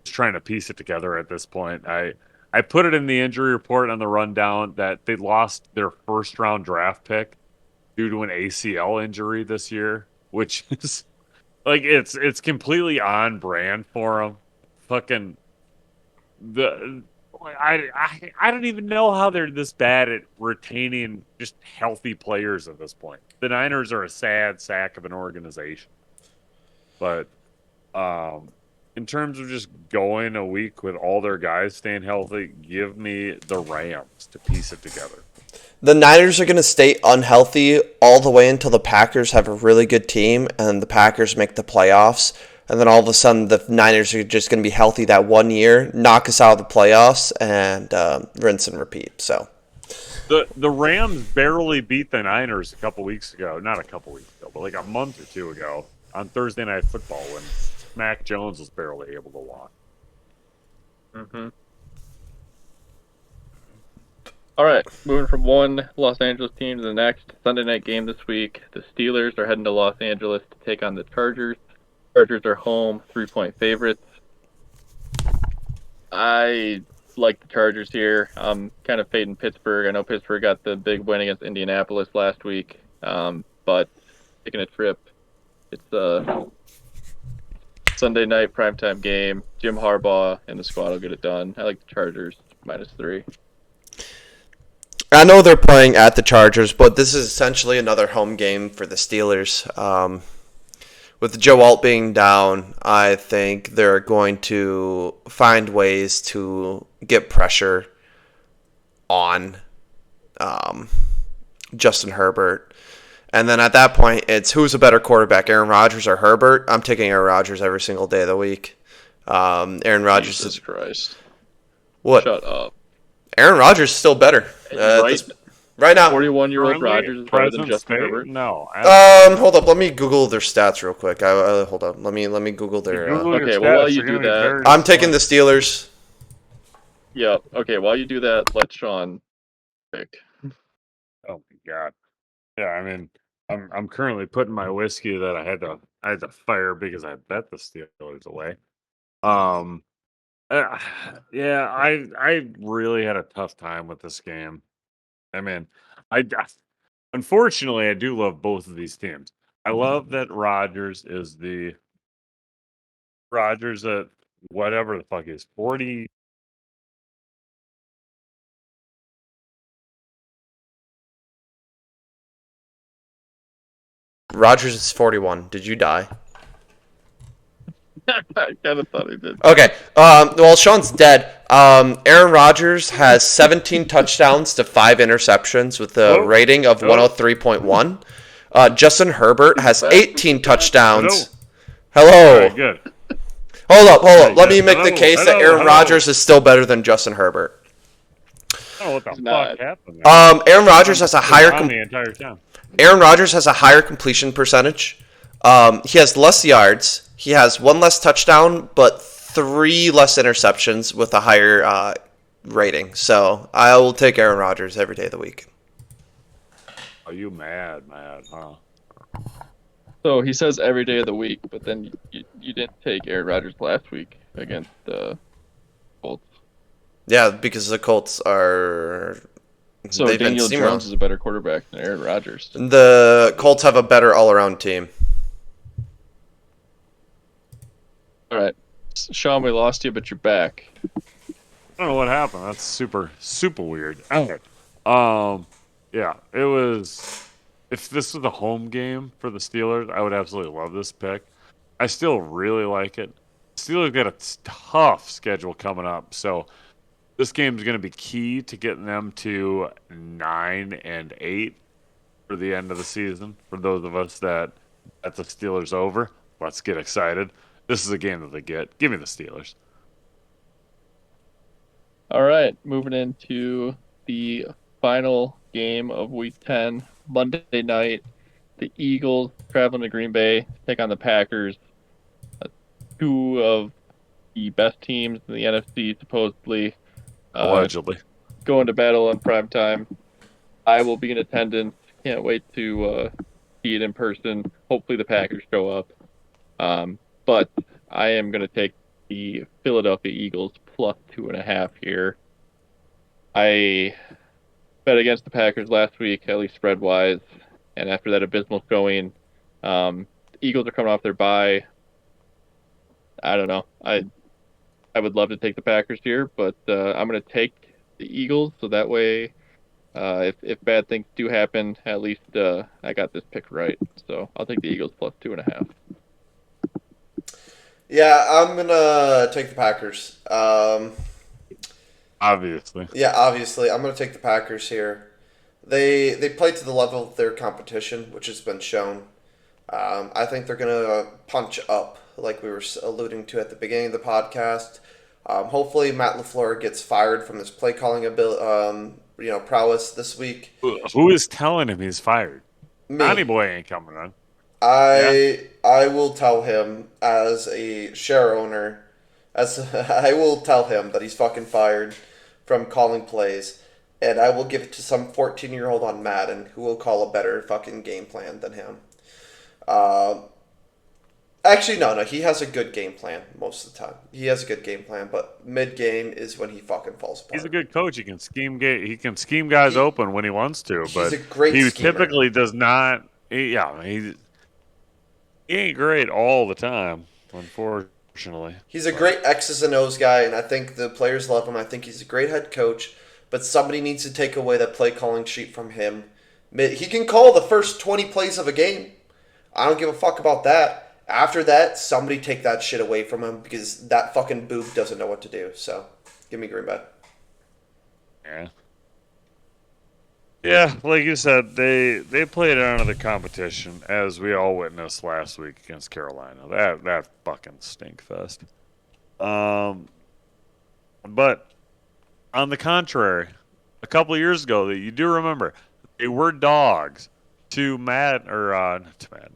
just trying to piece it together at this point. I put it in the injury report on the rundown that they lost their first round draft pick due to an ACL injury this year, which is like it's completely on brand for them. Fucking the like, I don't even know how they're this bad at retaining just healthy players at this point. The Niners are a sad sack of an organization, but um, in terms of just going a week with all their guys staying healthy, give me the Rams to piece it together. The Niners are going to stay unhealthy all the way until the Packers have a really good team and the Packers make the playoffs. And then all of a sudden, the Niners are just going to be healthy that 1 year, knock us out of the playoffs, and rinse and repeat. So The Rams barely beat the Niners a couple weeks ago. Not a couple weeks ago, but like a month or two ago on Thursday Night Football when Mac Jones was barely able to walk. Mm-hmm. All right, moving from one Los Angeles team to the next. Sunday night game this week. The Steelers are heading to Los Angeles to take on the Chargers. Chargers are home, 3-point favorites. I like the Chargers here. I'm kind of fading Pittsburgh. I know Pittsburgh got the big win against Indianapolis last week, but taking a trip. It's a Sunday night primetime game. Jim Harbaugh and the squad will get it done. I like the Chargers -3. I know they're playing at the Chargers, but this is essentially another home game for the Steelers. With Joe Alt being down, I think they're going to find ways to get pressure on Justin Herbert. And then at that point, it's who's a better quarterback, Aaron Rodgers or Herbert? I'm taking Aaron Rodgers every single day of the week. Aaron Rodgers Jesus is Christ. what? Shut up. Aaron Rodgers is still better. Right? Right now. 41-year-old Currently, Rodgers is better than present Justin state? Herbert. No. Absolutely not. Hold up. Let me Google their stats real quick. Hold up. Let me Google You their. Google your Okay, well, while stats, you you're do going to be that, very I'm taking the disappointed. Steelers. yeah. Okay, while you do that, let Sean pick. Oh my god. Yeah, I mean, I'm currently putting my whiskey that I had to fire because I bet the Steelers away. Um, uh, yeah, I really had a tough time with this game. I mean, I unfortunately I do love both of these teams. I love that Rogers at whatever the fuck is 40. Rodgers is 41. Did you die? I kind of thought he did. Okay. Well, Sean's dead. Aaron Rodgers has 17 touchdowns to 5 interceptions with a Oh, rating of oh, 103.1. Justin Herbert has Back 18 to back. touchdowns. all Hello. right, good. Hold up. Very Let me good. make the Hello, case that hello, Aaron hello. Rodgers is still better than Justin Herbert. I don't know what the He's fuck not. happened there. Aaron Rodgers has a It's higher on the entire time. Aaron Rodgers has a higher completion percentage. He has less yards. He has 1 less touchdown, but 3 less interceptions with a higher rating. So I will take Aaron Rodgers every day of the week. Are you mad, huh? So he says every day of the week, but then you didn't take Aaron Rodgers last week against the Colts. Yeah, because the Colts are. So They've been Daniel steamrolling. Jones is a better quarterback than Aaron Rodgers. The Colts have a better all-around team. All right, Sean, we lost you, but you're back. I don't know what happened. That's super, super weird. Okay. Yeah, it was. If this was a home game for the Steelers, I would absolutely love this pick. I still really like it. Steelers got a tough schedule coming up, so this game is going to be key to getting them to 9-8 for the end of the season. For those of us that the Steelers over, let's get excited. This is a game that they get. Give me the Steelers. All right, moving into the final game of Week 10, Monday night. The Eagles traveling to Green Bay, take on the Packers, two of the best teams in the NFC, supposedly, uh, Allegedly. going to battle on prime time. I will be in attendance. Can't wait to see it in person. Hopefully, the Packers show up. But I am going to take the Philadelphia Eagles plus 2.5 here. I bet against the Packers last week, at least spread wise, and after that abysmal showing, the Eagles are coming off their bye. I don't know. I would love to take the Packers here, but I'm going to take the Eagles so that way, if bad things do happen, at least I got this pick right. So I'll take the Eagles plus 2.5. Yeah, I'm gonna take the Packers. Obviously. Yeah, obviously, I'm gonna take the Packers here. They play to the level of their competition, which has been shown. I think they're gonna punch up, like we were alluding to at the beginning of the podcast. Hopefully, Matt LaFleur gets fired from his play calling prowess this week. Who is telling him he's fired? Donnie Me. Boy ain't coming on. Yeah. I will tell him as a share owner, as I will tell him that he's fucking fired from calling plays, and I will give it to some 14-year-old on Madden who will call a better fucking game plan than him. Uh, Actually, no, he has a good game plan most of the time. He has a good game plan, but mid game is when he fucking falls He's a apart. good coach. He can scheme guys He open when he wants to, he's but a great he schemer. typically does not. He ain't great all the time, unfortunately. He's a But great X's and O's guy, and I think the players love him. I think he's a great head coach, but somebody needs to take away that play calling sheet from him. He can call the first 20 plays of a game. I don't give a fuck about that. After that, somebody take that shit away from him because that fucking boob doesn't know what to do. So, give me Green Bay. yeah, yeah, like you said, they played out of the competition as we all witnessed last week against Carolina. That fucking stink fest. Um, but on the contrary, a couple of years ago, that you do remember, they were dogs to Matt or not to Matt.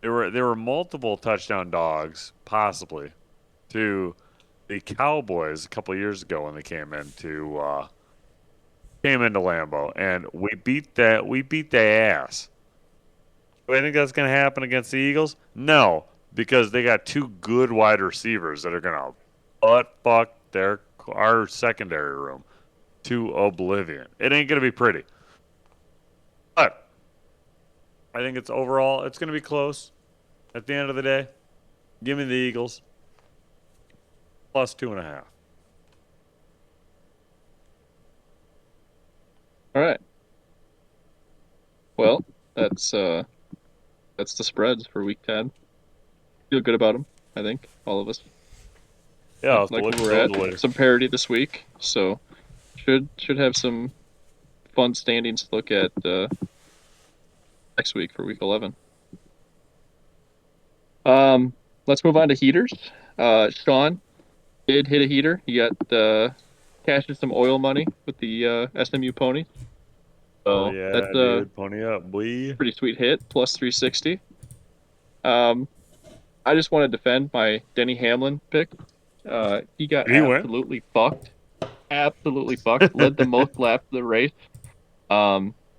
There were multiple touchdown dogs, possibly, to the Cowboys a couple of years ago when they came into Lambeau, and we beat their ass. Do I think that's going to happen against the Eagles? No, because they got two good wide receivers that are going to butt fuck our secondary room to oblivion. It ain't going to be pretty, but I think it's going to be close. At the end of the day, give me the Eagles plus 2.5. All right. Well, that's the spreads for Week 10. Feel good about them, I think, all of us. Yeah, I'll have to Like look where at we're those at. later. Some parity this week, so should have some fun standings to look at next week for Week 11. Let's move on to heaters. Sean did hit a heater. He got cashed some oil money with the SMU pony. Oh So yeah, that's a dude, pony up, boy. pretty sweet hit, plus 360. Um, I just want to defend my Denny Hamlin pick. He got Did he win? absolutely fucked. Absolutely fucked. Led the most laps of the race.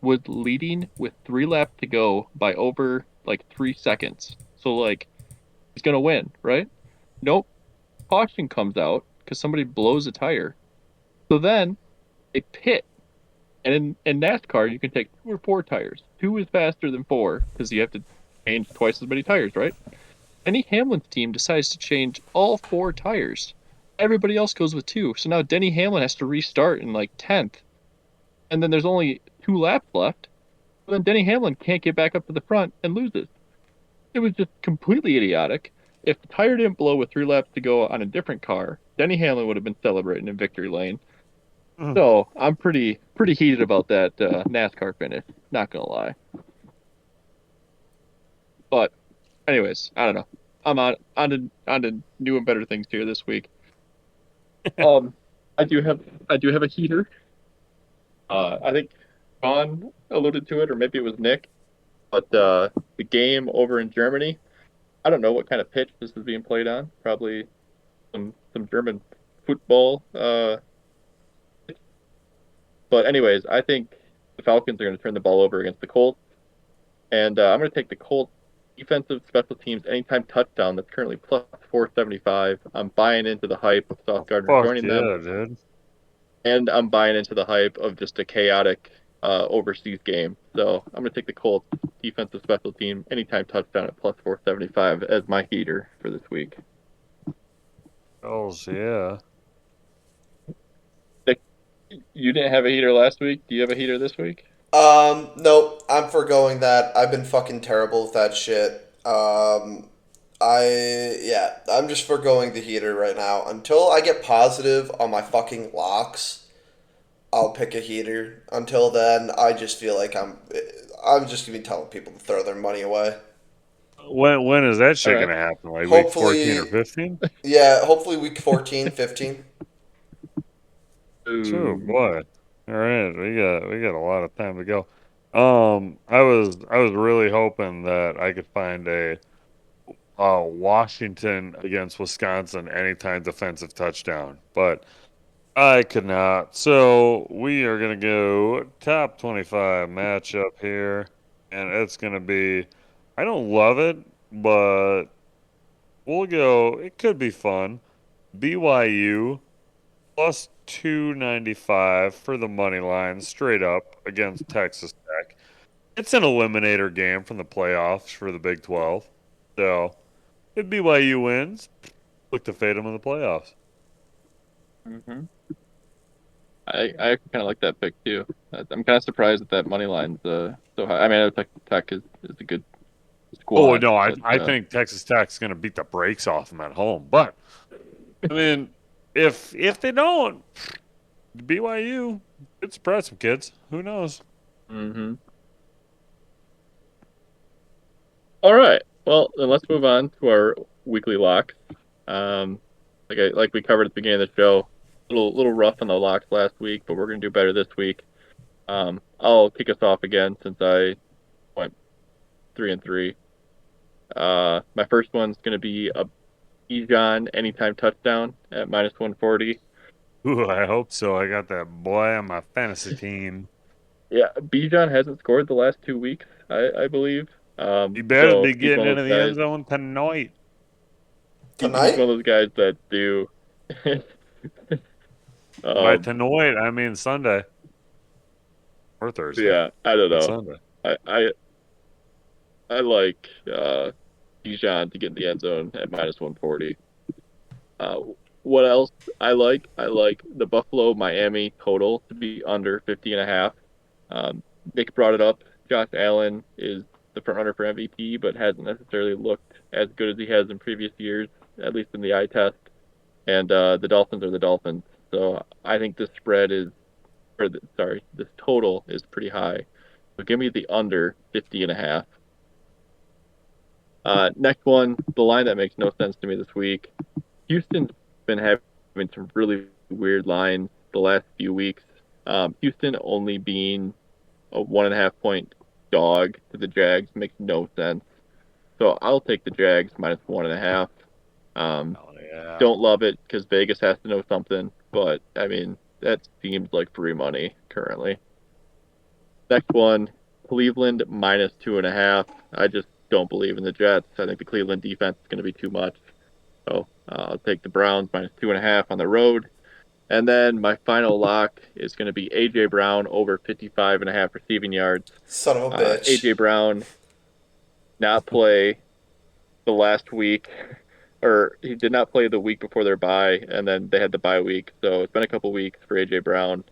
Was leading with 3 laps to go by over like 3 seconds. So like he's gonna win, right? Nope. Caution comes out because somebody blows a tire. So then they pit. And in NASCAR, you can take 2 or 4 tires. 2 is faster than 4 because you have to change twice as many tires, right? Denny Hamlin's team decides to change all 4 tires. Everybody else goes with 2. So now Denny Hamlin has to restart in like 10th. And then there's only 2 laps left. And then Denny Hamlin can't get back up to the front and loses. It was just completely idiotic. If the tire didn't blow with 3 laps to go on a different car, Denny Hamlin would have been celebrating in victory lane. Mm. So I'm pretty heated about that NASCAR finish. Not gonna lie. But anyways, I don't know. I'm on to new and better things here this week. Um, I do have a heater. I think Sean alluded to it, or maybe it was Nick, but the game over in Germany, I don't know what kind of pitch this is being played on. Probably some German football. But anyways, I think the Falcons are going to turn the ball over against the Colts, and I'm going to take the Colts defensive special teams anytime touchdown. That's currently plus 475. I'm buying into the hype of Sauce Gardner Fuck joining them, yeah, dude. and I'm buying into the hype of just a chaotic overseas game. So I'm going to take the Colts defensive special team anytime touchdown at plus 475 as my heater for this week. Oh yeah. Nick, you didn't have a heater last week. Do you have a heater this week? Nope, I'm foregoing that. I've been fucking terrible with that shit. I'm just foregoing the heater right now. Until I get positive on my fucking locks, I'll pick a heater. Until then, I just feel like I'm just gonna be telling people to throw their money away. When is that All shit right. gonna happen? Like week 14 or Hopefully, 15? yeah, hopefully week 14, 15. Oh Ooh. boy. All right, we got a lot of time to go. I was really hoping that I could find a Washington against Wisconsin anytime defensive touchdown, but I could not. So we are gonna go top 25 matchup here, and it's gonna be. I don't love it, but we'll go. It could be fun. BYU plus 295 for the money line straight up against Texas Tech. It's an eliminator game from the playoffs for the Big 12. So if BYU wins, look to fade them in the playoffs. Mm-hmm. I kind of like that pick too. I'm kind of surprised that money line's so high. I mean, I think Tech is a good Oh squad, no, I but I think Texas Tech's going to beat the brakes off them at home. But I mean, if they don't, BYU could surprise some kids. Who knows? hmm. All right. Well, then let's move on to our weekly locks. Um, like we covered at the beginning of the show, little rough on the locks last week, but we're gonna do better this week. I'll kick us off again since I went 3-3. My first one's gonna be a Bijan anytime touchdown at minus 140. Ooh, I hope so. I got that boy on my fantasy team. Yeah, Bijan hasn't scored the last 2 weeks, I believe. You better So be he's getting one of into those the end guys. zone tonight. He's Tonight? one of those guys that do. By um, tonight, I mean Sunday or Thursday, yeah, I don't but know. Sunday. I I, I like Bijan to get in the end zone at minus 140. Uh, what else I like? I like the Buffalo Miami total to be under 50 and a half. Nick brought it up. Josh Allen is the front runner for MVP, but hasn't necessarily looked as good as he has in previous years, at least in the eye test. And the Dolphins are the Dolphins. So I think this spread is, sorry, this total is pretty high. So give me the under 50 and a half. Next one, the line that makes no sense to me this week. Houston's been having some really weird lines the last few weeks. Houston only being a 1.5 point dog to the Jags makes no sense. So I'll take the Jags minus 1.5. Oh yeah. Don't love it because Vegas has to know something, but I mean that seems like free money currently. Next one, Cleveland minus 2.5. I just don't believe in the Jets. I think the Cleveland defense is going to be too much. So I'll take the Browns minus 2.5 on the road. And then my final lock is going to be AJ Brown over 55.5 receiving yards. Son of a bitch. AJ Brown not play the last week, or he did not play the week before their bye, and then they had the bye week. So it's been a couple weeks for AJ Brown.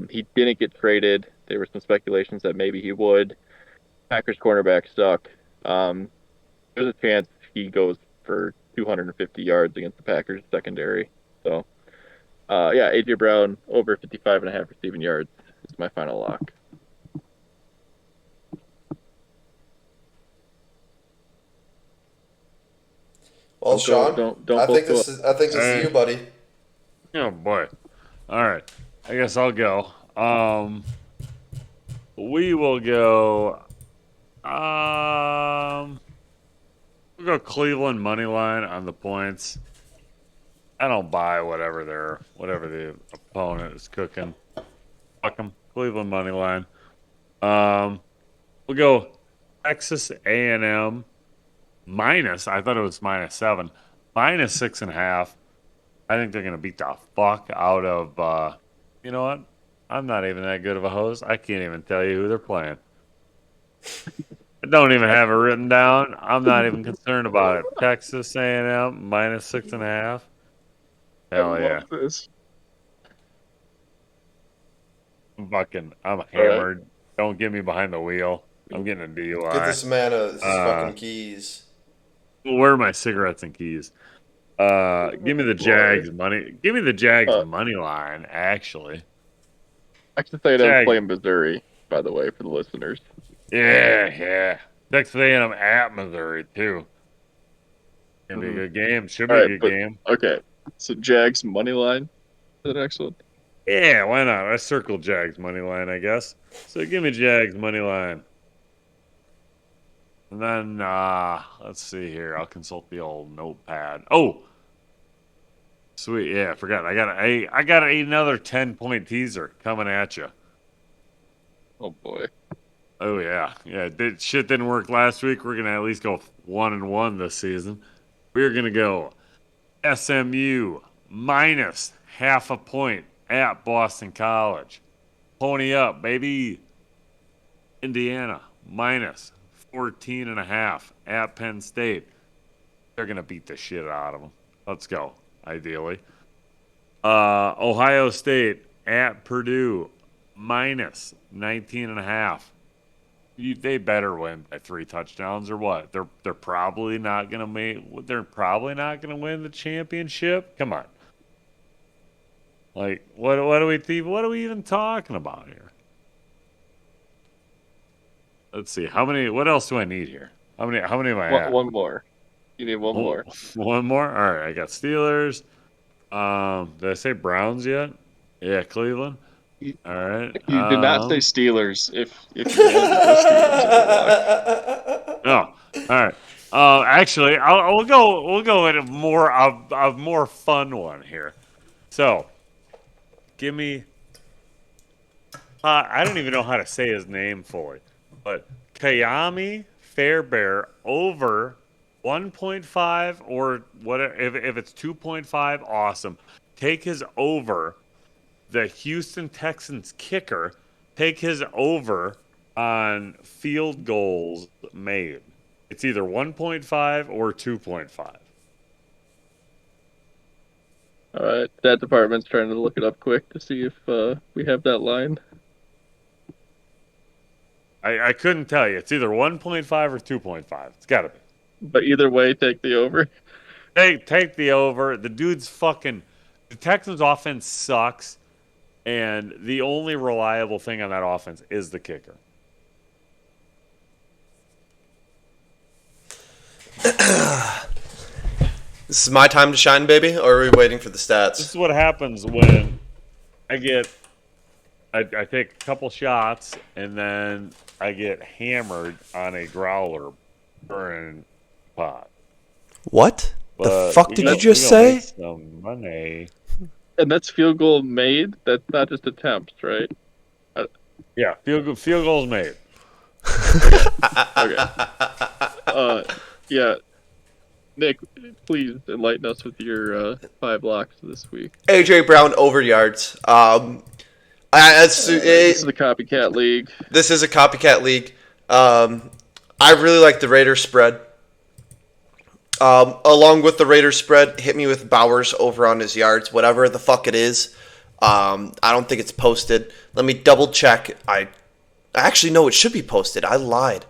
He didn't get traded. There were some speculations that maybe he would. Packers cornerbacks suck. Um, there's a chance he goes for 250 yards against the Packers secondary. So, yeah, AJ Brown over 55.5 receiving yards is my final lock. Well, Don't go, Sean, don't both go. I think this is Hey, you, buddy. oh boy. All right. I guess I'll go. We will go. We'll go Cleveland money line on the points. I don't buy whatever the opponent is cooking. Fuck them. Cleveland money line. We'll go Texas A&M minus. I thought it was -7, -6.5. I think they're gonna beat the fuck out of. You know what? I'm not even that good of a host. I can't even tell you who they're playing. I don't even have it written down. I'm not even concerned about it. Texas A&M -6.5. I Hell yeah. love this. I'm All right. hammered. Don't get me behind the wheel. I'm getting a DUI. Get this man his Uh, fucking keys. where are my cigarettes and keys? Give me the Boy. Jags money. Give me the Jags Uh, money line. Actually, Texas A&M's Jag. playing Missouri, by the way, for the listeners. Yeah. Texas A&M at Missouri too. Gonna be a Mhm. good game. Should All be a right, good but game. okay. So Jags money line is the next one. Yeah, why not? I circled Jags money line, I guess. So give me Jags money line. And then let's see here. I'll consult the old notepad. Oh, sweet. Yeah, I forgot. I got another 10-point teaser coming at you. Oh boy. Oh yeah. Yeah, shit didn't work last week. We're gonna at least go 1-1 this season. We're gonna go SMU minus half a point at Boston College. Pony up, baby. Indiana minus 14.5 at Penn State. They're going to beat the shit out of them. Let's go, ideally. Ohio State at Purdue minus 19.5. They better win by 3 touchdowns or what? They're probably not gonna win the championship. Come on, like what are we even talking about here? Let's see. What else do I need here? How many am I at? One more. You need one Oh, more. one more? All right, I got Steelers. Did I say Browns yet? Yeah, Cleveland. You, All right. you did not say Steelers if you wanted to go Steelers as a lock. No. All right. Actually, we'll go at a more fun one here. So, give me. I don't even know how to say his name fully, but Kayami Fairbear over 1.5 or whatever. If it's 2.5, awesome. Take his over. The Houston Texans kicker. Take his over on field goals made. It's either 1.5 or 2.5. All right. That department's trying to look it up quick to see if we have that line. I couldn't tell you. It's either 1.5 or 2.5. It's got to be. But either way, take the over. Take the over. The dude's fucking. The Texans' offense sucks, and the only reliable thing on that offense is the kicker. This is my time to shine, baby, or are we waiting for the This stats? is what happens when I take a couple shots and then I get hammered on a growler burn pot. What the But fuck did you just we gonna say? make some money. And that's field goal made. That's not just attempts, right? Yeah, field goals made. Okay. Yeah. Nick, please enlighten us with your 5 locks this week. AJ Brown over yards. This is the copycat league. This is a copycat league. I really like the Raiders spread. Along with the Raiders spread, hit me with Bowers over on his yards, whatever the fuck it is. I don't think it's posted. Let me double check. I actually know it should be posted. I lied.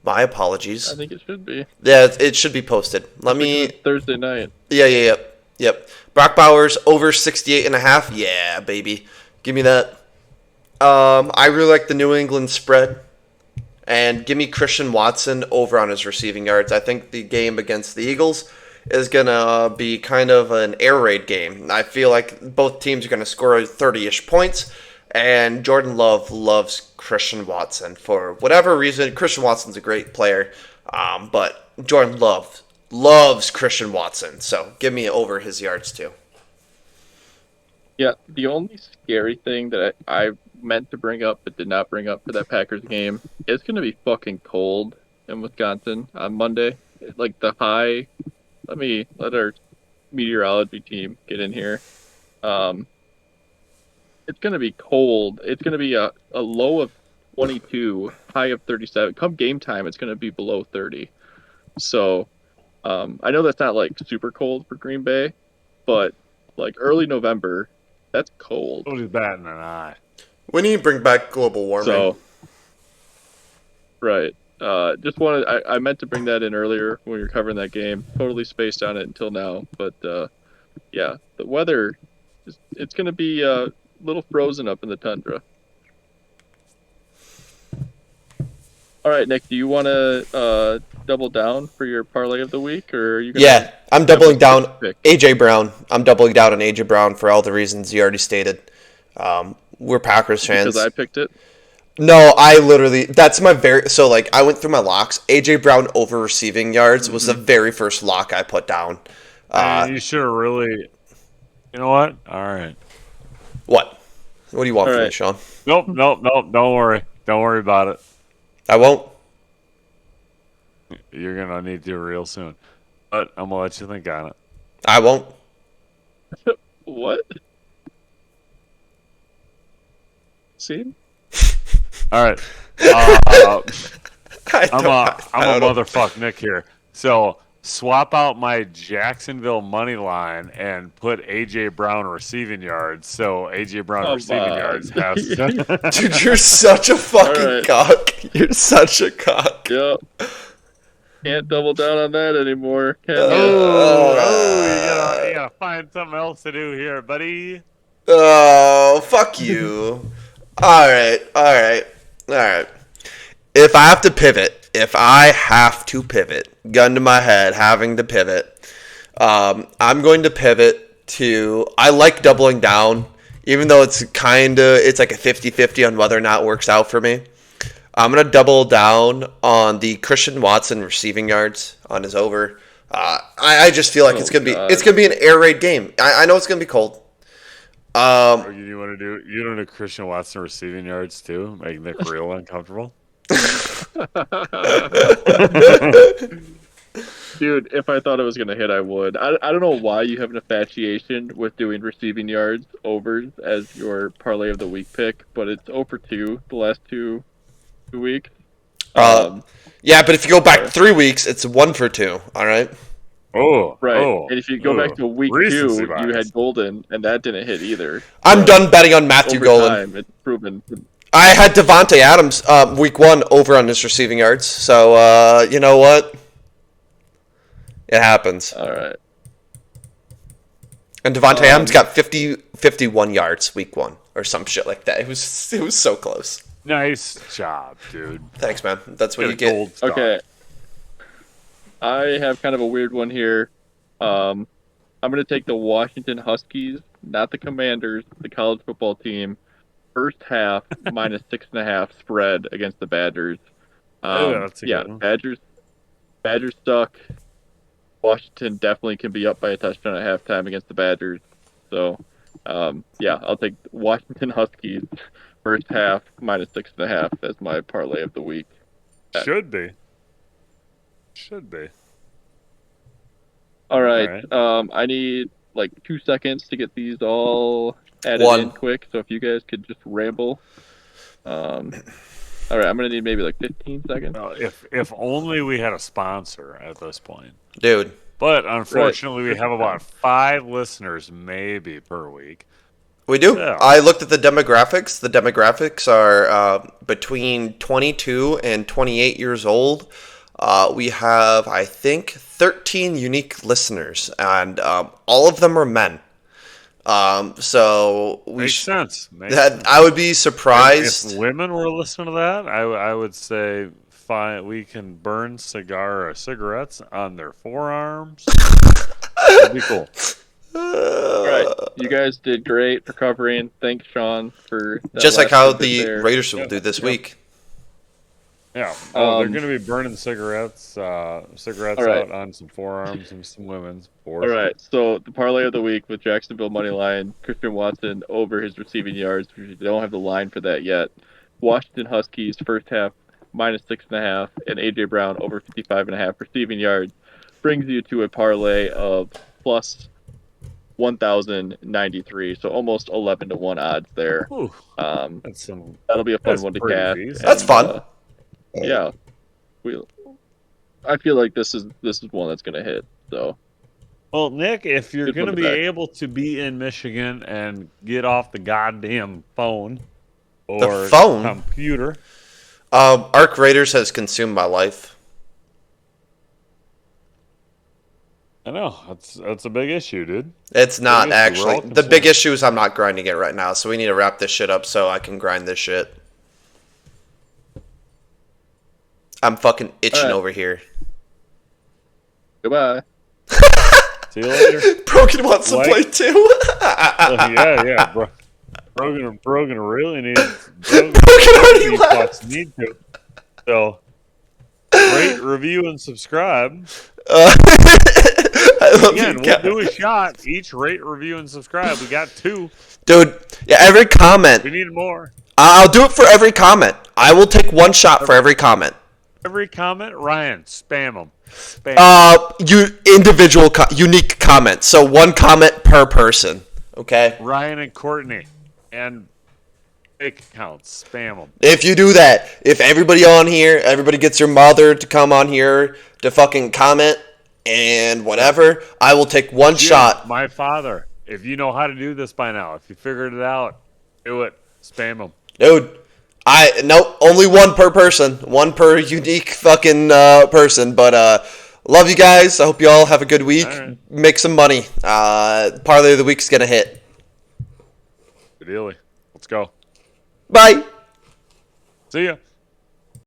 My apologies. I think it should be. Yeah, it should be posted. Let me. It's Thursday night. Yep. Brock Bowers over 68.5. Yeah, baby. Give me that. I really like the New England spread. And give me Christian Watson over on his receiving yards. I think the game against the Eagles is going to be kind of an air raid game. I feel like both teams are going to score 30-ish points. And Jordan Love loves Christian Watson for whatever reason. Christian Watson's a great player, but Jordan Love loves Christian Watson. So give me over his yards too. Yeah, the only scary thing that I meant to bring up but did not bring up for that Packers game, it's going to be fucking cold in Wisconsin on Monday. Like the high, let our meteorology team get in here. Um, it's going to be cold. It's going to be a low of 22, high of 37. Come game time, it's going to be below 30. So I know that's not like super cold for Green Bay, but like early November, that's cold. Nobody's batting an eye. We need to bring back global warming. So, right. Just wanted, I meant to bring that in earlier when we were covering that game. Totally spaced on it until now. But yeah, the weather, it's going to be a little frozen up in the tundra. All right, Nick, do you want to double down for your parlay of the week, or are you gonna Yeah, I'm doubling down. pick? AJ Brown. I'm doubling down on AJ Brown for all the reasons you already stated. We're Packers fans. Because I picked it? No, I literally. That's my very. So like, I went through my locks. AJ Brown over receiving yards was the very first lock I put down. Man, you should have really. You know what? All right. What? What do you want All from me, right. Sean? Nope. Don't worry. Don't worry about it. I won't. You're gonna need to real soon. But I'm gonna let you think on it. I won't. What? See? All right. I'm a motherfuck Nick here. So swap out my Jacksonville money line and put AJ Brown receiving yards. So AJ Brown Come receiving on. yards has. Dude, you're such a fucking All right. cock. You're such a cock. Yep. Can't double down on that anymore. Can you? You gotta find something else to do here, buddy. Oh, fuck you. All right. If I have to pivot, gun to my head, having to pivot, I'm going to pivot to, I like doubling down, even though it's like a 50-50 on whether or not it works out for me. I'm going to double down on the Christian Watson receiving yards on his over. I just feel like it's going to be an air raid game. I know it's going to be cold. You want to do? You don't do Christian Watson receiving yards too, make Nick real uncomfortable. Dude, if I thought it was going to hit, I would. I don't know why you have an infatuation with doing receiving yards overs as your parlay of the week pick, but it's 0 for 2 the last two weeks. Yeah, but if you go back 3 weeks, it's 1 for 2. All right. Right. And if you go back to week 2, Recency you bias. had Golden, and that didn't hit either. I'm done betting on Matthew Over Golden. time, it's proven. I had Devontae Adams week 1 over on his receiving yards. So, you know what? It happens. All right. And Devontae Adams got 51 yards week 1 or some shit like that. It was so close. Nice job, dude. Thanks, man. That's what you Get a get. gold star. Okay. I have kind of a weird one here. I'm going to take the Washington Huskies, not the Commanders, the college football team. First half minus 6.5 spread against the Badgers. That's a good one. Badgers suck. Washington definitely can be up by a touchdown at halftime against the Badgers. So, I'll take Washington Huskies first half minus 6.5 as my parlay of the week. Should be. All right. All I need like 2 seconds to get these all added One. in quick. So if you guys could just ramble. All right. I'm gonna need maybe like 15 seconds. If only we had a sponsor at this point. Dude. But unfortunately, we have about 5 listeners maybe per week. We do. Yeah. I looked at the demographics. The demographics are between 22 and 28 years old. We have, I think, 13 unique listeners, and all of them are men. So we Makes sense. I would be surprised. If women were listening to that, I would say fine. We can burn cigarettes on their forearms. That'd be cool. All right, you guys did great for covering. Thanks, Sean, for that Just like last how tidbit the there. Raiders will Yep. do this Yep. week. Yeah. Oh, they're Um, going to be burning cigarettes all right, out on some forearms and some women's, of all course. right. So the parlay of the week with Jacksonville money line, Christian Watson over his receiving yards. We don't have the line for that yet. Washington Huskies first half -6.5, and AJ Brown over 55.5 receiving yards brings you to a parlay of plus 1,093. So almost 11 to 1 odds there. Ooh, Um, that's some. that'll be a fun That's one to pretty cash. decent. That's And fun. yeah, we. I feel like this is one that's gonna hit. So Well, Nick, if you're good going one to to be back. able to be in Michigan and get off the goddamn phone The or phone? computer, Arc Raiders has consumed my life. I know that's a big issue, dude. It's not Big issue. We're actually. all The big concerned. issue is I'm not grinding it right now, so we need to wrap this shit up so I can grind this shit. I'm fucking itching Alright. over here. Goodbye. See you later. Broken wants to Like- play too. Well, yeah, bro. Brogan really needs. Brogan already really left. need to. So, rate, review, and subscribe. I love Again, you we'll guys. do a shot. Each rate, review, and subscribe. We got 2. Dude, yeah, every comment. We need more. I'll do it for every comment. I will take one shot for every comment. Every comment, Ryan, spam them. Spam 'em. You individual unique comments. So one comment per person. Okay. Ryan and Courtney. And fake accounts. Spam them. If you do that, if everybody on here, everybody gets your mother to come on here to fucking comment and whatever, I will take one shot. My father. If you know how to do this by now, if you figured it out, do it. Spam them. Dude, nope, only one per person, one per unique fucking person. But love you guys. I hope you all have a good week. All right. Make some money. Parlay of the week's gonna hit. Good dealie. Let's go. Bye. See ya.